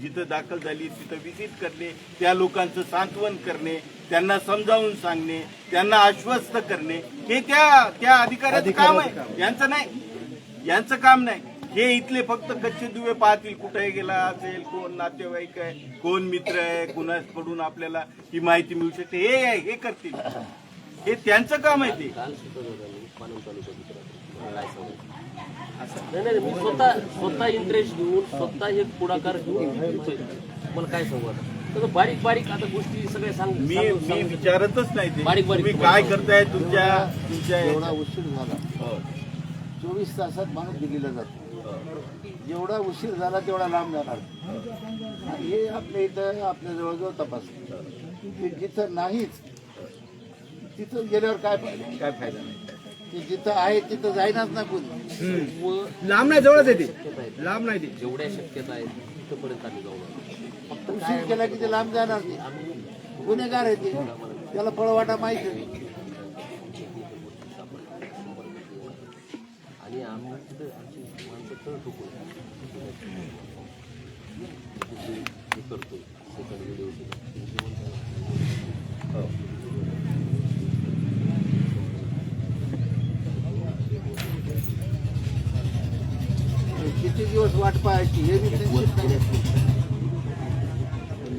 जिथं दाखल झाली तिथं व्हिजिट करणे, त्या लोकांचं सांत्वन करणे, त्यांना समजावून सांगणे, त्यांना आश्वस्त करणे, हे त्या अधिकाऱ्याचं काम आहे, यांचं काम नाही. हे इथले फक्त कच्चे दुवे पाहतील, कुठे गेला असेल, कोण नातेवाईक आहे, कोण मित्र आहे, कुणाकडून आपल्याला ही माहिती मिळू शकते, हे करतील. हे त्यांचं काम आहे. ते नाही, मी स्वतः इंटरेस्ट घेऊन, स्वतः हे पुढाकार घेऊन मला काय सांगू आता. बारीक बारीक आता गोष्टी सगळ्या मी विचारतच नाही ते बारीक तुम्ही काय करताय. तुमच्या एवढा उशीर झाला, 24 तासात माणूस दिलेला जातो. जेवढा उशीर झाला तेवढा लांब जाणार. आणि हे आपल्या इथं आपल्या जवळजवळ तपास जिथं नाहीच तिथं गेल्यावर काय फायदा नाही. ते जिथं आहे तिथं जाईनाच ना कोणी. लांब नाही, जवळच येते, लांब नाही. जेवढ्या शक्यता आहेत तिथपर्यंत आम्ही जाऊ. फक्त उशीर केला की ते लांब जाणार नाही. गुन्हेगार आहे ते, त्याला पळवाटा माहिती आहे. आणि आम्ही तिथं आमची माणसं तळ ठोकून हे करतो सेकंड व्हिडिओ किती दिवस वाट पाहायची हे बी निश्चित नाही.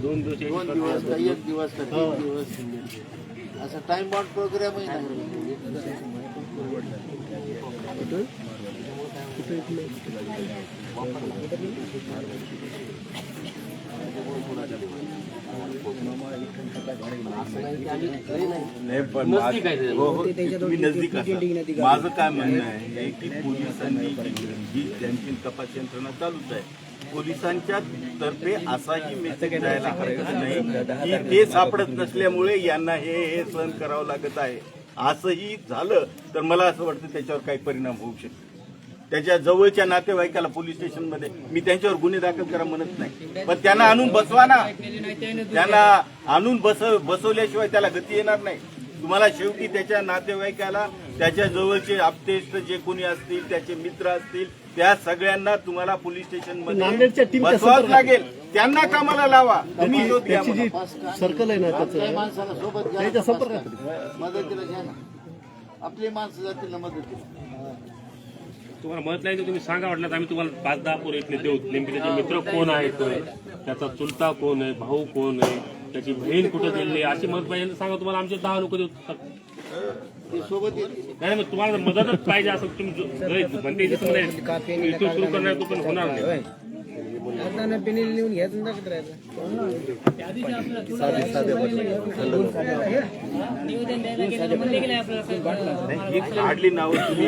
2 दिवस 2 दिवस का 1 दिवस का 3 दिवस असा टाइम बाउंड प्रोग्रामही नाही. नाही पण तुम्ही नजदीक असाल. माझं काय म्हणणं आहे की पोलिसांनी जी त्यांची तपास यंत्रणा चालूच आहे. पोलिसांच्या तर्फे असाही मेसेज द्यायला हरकत नाही की ते सापडत नसल्यामुळे यांना हे सहन करावं लागत आहे. असंही झालं तर मला असं वाटतं त्याच्यावर काही परिणाम होऊ शकतो. त्याच्या जवळच्या नातेवाईकाला पोलीस स्टेशनमध्ये मी त्यांच्यावर गुन्हे दाखल करा म्हणत नाही, पण त्यांना आणून बसवा ना. त्यांना आणून बसवल्याशिवाय त्याला गती येणार नाही. तुम्हाला शेवटी त्याच्या नातेवाईकाला, त्याच्या जवळचे आप्तेष्ट जे कोणी असतील, त्याचे मित्र असतील, त्या सगळ्यांना तुम्हाला पोलीस स्टेशनमध्ये बसवावं लागेल. त्यांना कामाला लावा. तुम्ही सर्कल आहे ना आपल्या माणसाला सोबत घ्या, त्याच्या संपर्कात मदतीला घ्या ना. आपली माणसं जातील ना मदतीला. तुम्हाला मत नाही तर तुम्ही सांगा, वाटलं तर आम्ही तुम्हाला 5-10 पोरं इथले देऊ. नेमके त्याचे मित्र कोण आहेत, त्याचा चुलता कोण आहे, भाऊ कोण आहे, त्याची बहीण कुठं गेली, अशी मत पाहिजे सांगा. तुम्हाला आमचे 10 लोक देऊ. ते सोबत येतील. नाही मग तुम्हाला मदतच पाहिजे असं तुम्ही म्हणते इथून सुरू करणार तो पण होणार नाही. ही काढली नावं तुम्ही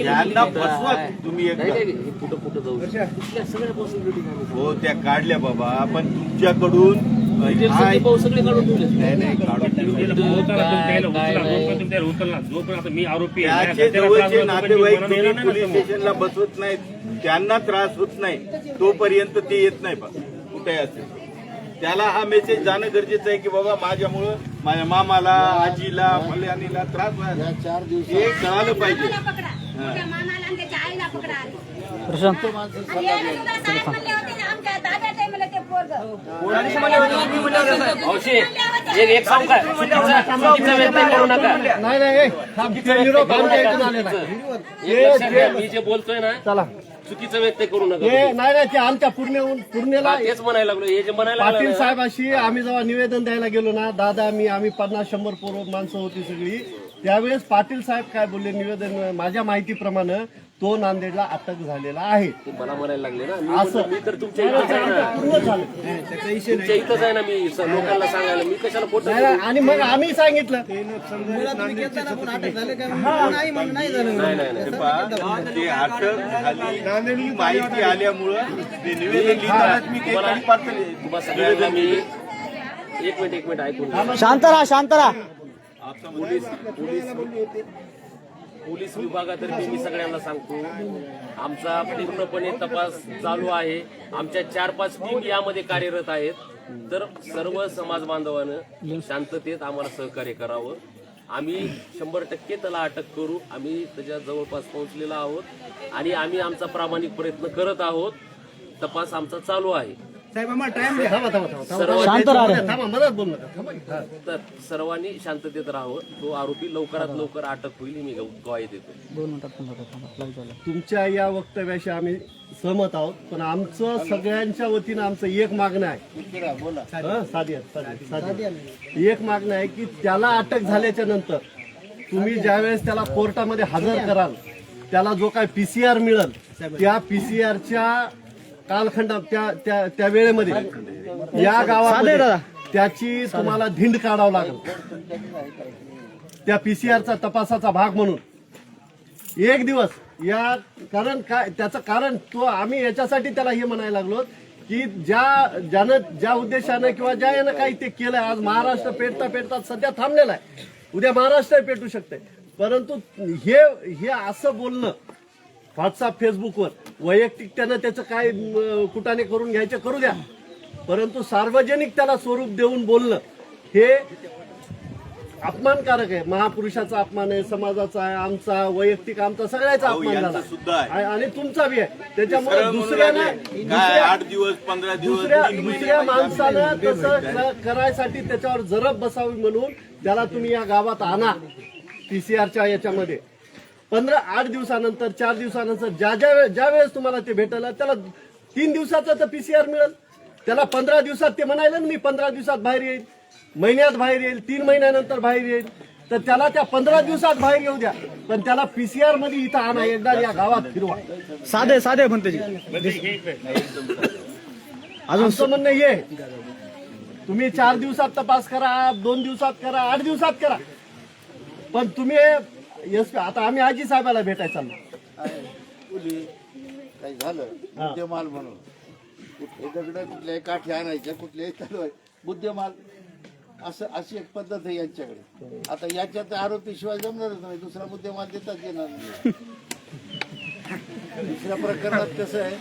यांना बसवा. तुम्ही कुठं कुठं जाऊ सगळ्या पॉसिबिलिटी हो त्या काढल्या बाबा, पण तुमच्याकडून सगळे काढून ठेवले. जोपर्यंत मी आरोपी त्याचे जवळचे नातेवाईक तुम्ही पोलीस स्टेशनला बसवत नाहीत, त्यांना त्रास होत नाही तोपर्यंत ते येत नाही. बा कुठे असेल त्याला हा मेसेज जाणं गरजेचं आहे की बाबा माझ्यामुळं माझ्या मामाला, आजीला, फल्यानीला त्रास व्हायला 4 दिवस हे कळालं पाहिजे. एक सांग काय चुकीचा व्यक्त करू नका. मी जे बोलतोय ना चला चुकीचं व्यक्त करू नका. नाही ते आमच्या पूर्णेला तेच म्हणायला लागलो. हे जे म्हणायला पाटील लागलं ना, साहेबाशी आम्ही जेव्हा निवेदन द्यायला गेलो ना, दादा आम्ही 50-100 पोरं माणसं होती सगळी, त्यावेळेस पाटील साहेब काय बोलले, निवेदन माझ्या माहितीप्रमाणे तो नांदेडला अटक झालेला आहे ते मला म्हणायला लागले ना. असं. मी तर तुमच्या इथंच आहे ना, पूर्ण झालं. तुमच्या इथंच आहे ना. मी लोकांना सांगायला मी कशाला खोटं नाही, आणि मग आम्ही सांगितलं ते अटक झाली ही माहिती आल्यामुळं ते निवेदन लिहितानाच मी ते तुम्हाला सगळ्यांना मी एक मिनिट ऐकून घ्या. शांत राहा. पोलीस विभागातर्फे मी सगळ्यांना सांगतो, आमचा पूर्णपणे तपास चालू आहे. आमच्या 4-5 टीम यामध्ये कार्यरत आहेत. तर सर्व समाज बांधवानं शांततेत आम्हाला सहकार्य करावं. आम्ही 100% त्याला अटक करू. आम्ही त्याच्या जवळपास पोहोचलेलो आहोत आणि आम्ही आमचा प्रामाणिक प्रयत्न करत आहोत. तपास आमचा चालू आहे. तर सर्वांनी शांततेत राहावं. तो आरोपी लवकरात लवकर अटक होईल मी ग्वाही देतो. तुमच्या या वक्तव्याशी आम्ही सहमत आहोत, पण आमचं सगळ्यांच्या वतीनं आमचं एक मागणं आहे. साधी एक मागणं आहे की त्याला अटक झाल्याच्या नंतर तुम्ही ज्यावेळेस त्याला कोर्टामध्ये हजर कराल, त्याला जो काय PCR मिळेल, त्या PCRच्या कालखंडा त्या वेळेमध्ये या गावामध्ये त्याची तुम्हाला धिंड काढावं लागेल. त्या PCRचा तपासाचा भाग म्हणून 1 दिवस या कारण काय त्याचं कारण तो आम्ही याच्यासाठी त्याला हे म्हणायला लागलो की ज्या उद्देशानं किंवा ज्या यानं काही ते केलंय, आज महाराष्ट्र पेटता सध्या थांबलेला आहे, उद्या महाराष्ट्र पेटू शकते. परंतु हे असं बोलणं व्हॉट्सअप फेसबुकवर वैयक्तिक त्यानं त्याचं काय कुटाने करून घ्यायचे करू द्या, परंतु सार्वजनिक त्याला स्वरूप देऊन बोलणं हे अपमानकारक आहे. महापुरुषाचा अपमान आहे, समाजाचा आहे, आमचा वैयक्तिक आमचा सगळ्याचा अपमान यांचा झाला सुद्धा आहे. आणि तुमचा बी आहे. त्याच्यामुळे सरळ म्हणून दुसऱ्याला राहिले. काय 8 दिवस 15 दिवस 3 महिने दुसऱ्या माणसानं तसं करायसाठी त्याच्यावर जरब बसावी म्हणून त्याला तुम्ही या गावात आणा. पीसीआरच्या याच्यामध्ये 8 दिवसानंतर 4 दिवसानंतर ज्या वेळेस तुम्हाला ते भेटलं त्याला 3 दिवसाचं तर पीसीआर मिळेल. त्याला 15 दिवसात ते म्हणायला मी 15 दिवसात बाहेर येईल, महिन्यात बाहेर येईल, 3 महिन्यानंतर बाहेर येईल. तर त्याला त्या 15 दिवसात बाहेर येऊ द्या, पण त्याला पीसीआर मध्ये इथं आणा, एकदा या गावात फिरवा. साधे म्हणते जी. आमचं म्हणणं हे तुम्ही 4 दिवसात तपास करा, 2 दिवसात करा, 8 दिवसात करा, पण तुम्ही आता आम्ही आजी साहेबाला भेटायला चाललो. काही झालं मुद्देमाल म्हणून दगड कुठल्याही काठी आणायच्या, कुठल्याही तलवार मुद्देमाल अशी एक पद्धत आहे यांच्याकडे. आता याच्यात आरोपीशिवाय जमणारच नाही, दुसरा मुद्देमाल देताच येणार नाही. दुसऱ्या प्रकरणात कसं आहे,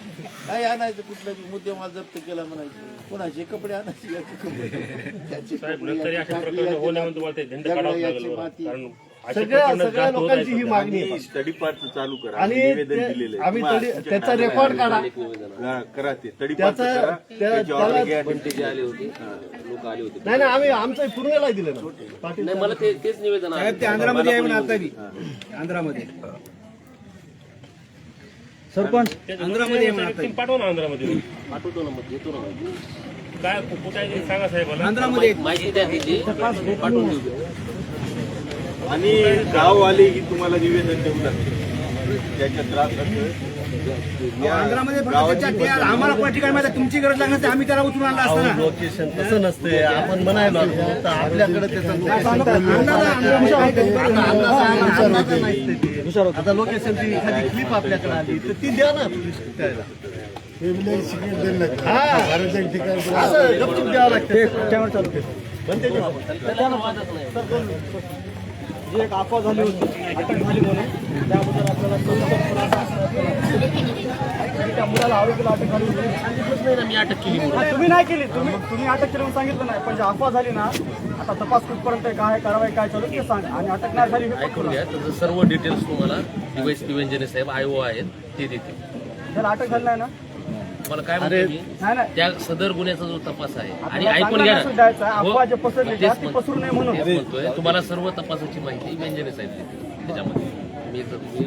काय आणायचं कुठला मुद्देमाल जप्त केला म्हणायचं, कोणाचे कपडे आणायचे, याचे कपडे, त्याचे कपडे, याची माती. सगळ्या लोकांची ही मागणी आहे. स्टडी पार्ट चालू करा आणि निवेदन दिलेलं आहे. आम्ही त्याचा रेकॉर्ड काढा. करा ते स्टडी पार्ट त्याचा करा. त्याच्यावर घ्या. आले होते लोक आले होते. नाही आम्ही आमचं पूर्णला दिलं ना पाटील. नाही मला तेच निवेदन आहे. ते आंध्रामध्ये आहे म्हणून आता बी आंध्रामध्ये सरपंच आंध्रामध्ये आहे म्हणून पाठवा ना आंध्रामध्ये. पाठवतो ना, मग घेतो ना. काय कुठे आहे ते सांगा साहेबाला. आंध्रामध्ये माहिती द्या त्याची, पाठवून देऊ. आणि गाववाले ही तुम्हाला निवेदन देऊ लागते त्याच्या त्रास आंध्रामध्ये फक्त आम्हाला पण ठिकाण माहिती तुमची गरज लागणार ते आम्ही त्याला उचलून आणला असताना. लोकेशन तसं नसते, आपण म्हणायला तर आपल्याकडे त्याचं आता लोकेशनची एखादी क्लिप आपल्याकडे आली तर ती द्या ना पोलीस त्याला. असं गपचूप द्यावं लागतं. जी एक अफवा झाली होती, अटक झाली म्हणून त्याबद्दल आपल्याला त्या मुलाला आरोपीला अटक झाली होती. सांगितलंच नाही ना मी अटक केली. तुम्ही नाही केली, तुम्ही अटक केली म्हणून सांगितलं नाही, पण जी अफवा झाली ना, आता तपास कुठपर्यंत काय कारवाई काय चालू ते सांगा. आणि अटक नाही झाली हे ऐकून घ्या, त्याचं सर्व डिटेल्स तुम्हाला डीवायएसपी व्यंजने साहेब आयओ आहेत ते देतील. त्याला अटक झाली नाही ना. मला काय म्हणतो मी, नाही नाही त्या सदर गुन्ह्याचा जो तपास आहे आणि आपल्याला ऐकून चांगला घ्या मेसेज ना. द्यायचा आहे. हो, अफवा जे पसरली तेच त्या ती म्हणतो. पसरू नये म्हणून. तेच म्हणतोय, तुम्हाला सर्व तपासाची माहिती व्यंजने साहेब देतील त्याच्यामध्ये. मी तर तुम्ही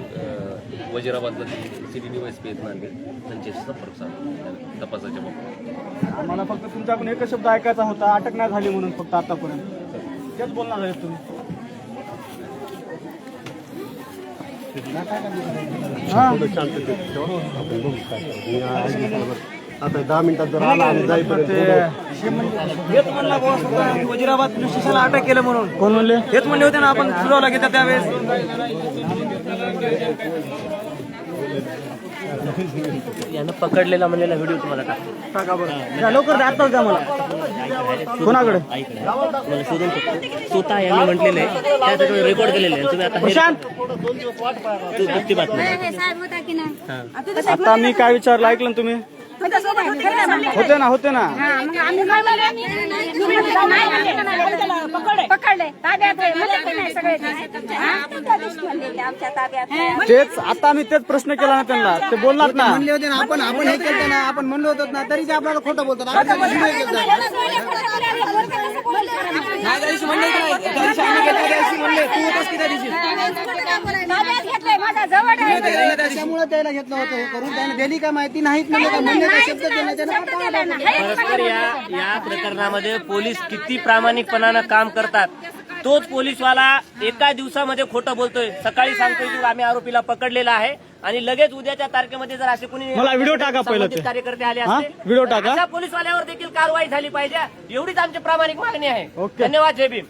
वजिराबादला सिटी डीवायएसपी आहेत नांदेड, त्यांच्याशी संपर्क साधा तपासाच्या बाबतीत. आम्हाला फक्त तुमच्याकडून एकच शब्द ऐकायचा होता, अटक नाही झाली म्हणून फक्त आतापर्यंत तेच बोलणार आहे तुम्ही. आता 10 मिनिटात जर आला आणि जाईपर्यंत हेच म्हणलं वजिराबाद पोलीस स्टेशनला अटक केलं म्हणून. कोण म्हणले? हेच म्हणले होते ना आपण सुरुवाला घेतात त्यावेळेस. यानं पकडलेला म्हणलेला व्हिडिओ तुम्हाला टाका बरं, लवकर द्या, आत्ताच द्या मला. कोणाकडे? मला शोधून स्वतः यांनी म्हटलेलं आहे, त्यासाठी रेकॉर्ड केलेलं आहे. तुम्ही आता आता मी काय विचारलं ऐकलं ना तुम्ही? होते ना तेच आता आम्ही तेच प्रश्न केला ना त्यांना, ते बोलणार ना. म्हणले होते ना आपण हे केलं ना, आपण म्हणलो होतो ना, तरी ते आपल्याला खोटं बोलतात. त्याच्यामुळे त्याला घेतलं होतं करून, त्याने दिली का माहिती नाहीत परस्पर या प्रकरणामध्ये पोलीस किती प्रामाणिकपणानं काम करतात. तोच पोलीसवाला एका दिवसामध्ये खोटं बोलतोय. सकाळी सांगतोय की आम्ही आरोपीला पकडलेला आहे आणि लगेच उद्याच्या तारखेमध्ये जर असे कोणी व्हिडिओ टाका संबंधित कार्यकर्ते आले असते, व्हिडिओ टाका. अशा पोलीसवाल्यावर देखील कारवाई झाली पाहिजे, एवढीच आमची प्रामाणिक मागणी आहे. धन्यवाद. जय भीम.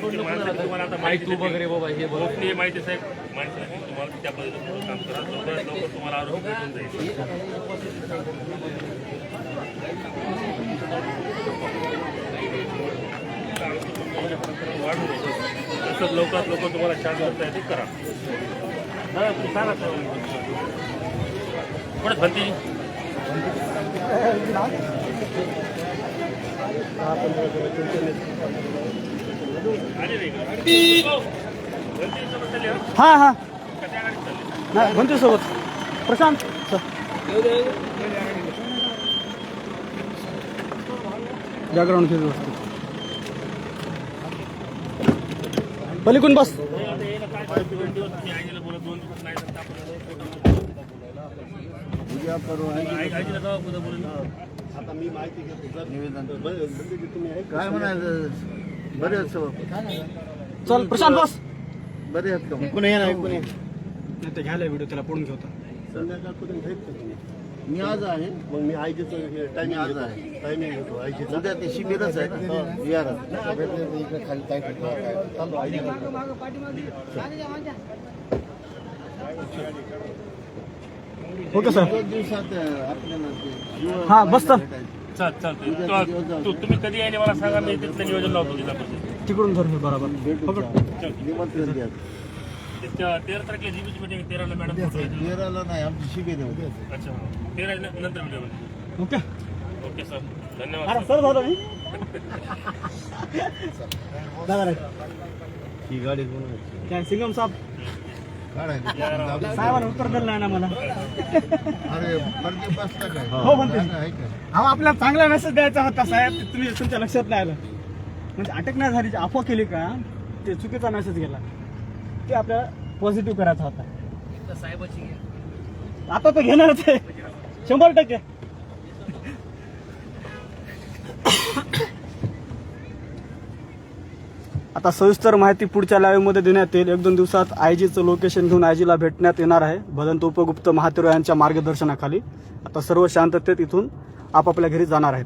तुम्हाला आता माहिती वगैरे बाबा हे गोपनीय माहिती साहेब माहिती आहे. तुम्हाला त्या पद्धतीने काम करा, लवकरात लवकर तुम्हाला आरोग्य भेटून जाईल. वाढून कसं लवकरात लवकर तुम्हाला शांत करता येते करा. दादा, तुम्ही सांगा सर. कुठे भंती हा हा नाही बनते सोबत प्रशांत बॅकग्राऊंड खेळ व्यवस्थित पलीकडून बस. आता मी माहिती घेतो सर. निवेदन बंदेजी तुम्ही आहे काय म्हणायचं बरे आहेत सर चल प्रशांत बस. बरे आहेत का कोणी नाही कोणी नाही ते घ्यायला व्हिडिओ त्याला पडून घेतो. संध्याकाळपर्यंत आहेत का तुम्ही? मी आज आहे मग मी आयजीचं टायमिंग आज आहे. टायमिंग घेतो आयजीचा. उद्या ते शिबिरच आहे ना विहारात. इकडे खाली काय ओके सर. 2 दिवसात आपल्याला ते हा बस चल चालतंय. तुम्ही कधी यायला मला सांगा, मी तिथलं नियोजन लावतो जिल्हा परिषद. तिकडून धर बरोबर. निमंत्रण द्या. 13 तारखेला जीबीची मीटिंग, 13ला मॅडम. 13ला नाही आमची शिबिर आहे. अच्छा, 13 नंतर व्हिडिओ. ओके ओके सर, धन्यवाद. सर झालं मी दादा रे. ही गाडी कोण काय सिंगम साहेब काढायचं. साहेबांना उत्तर दिलं नाही ना मला. अरे बर्दे बसता काय हो म्हणते. आहे का हा आपल्याला चांगला मेसेज द्यायचा होता साहेब. ते तुम्ही तुमच्या लक्षात नाही आलं. म्हणजे अटक नाही झाली, अफवा केली का ते चुकीचा मेसेज गेला. ते आपल्याला पॉझिटिव्ह करायचा होता. आता तर घेणारच आहे 100%. आता सविस्तर माहिती पुढच्या लाईव्ह मध्ये देण्यात येईल. 1-2 दिवसात आयजीचं लोकेशन घेऊन आयजीला भेटण्यात येणार आहे भदंत उपगुप्त महातेरो यांच्या मार्गदर्शनाखाली. आता सर्व शांततेत इथून आपापल्या घरी जाणार आहेत.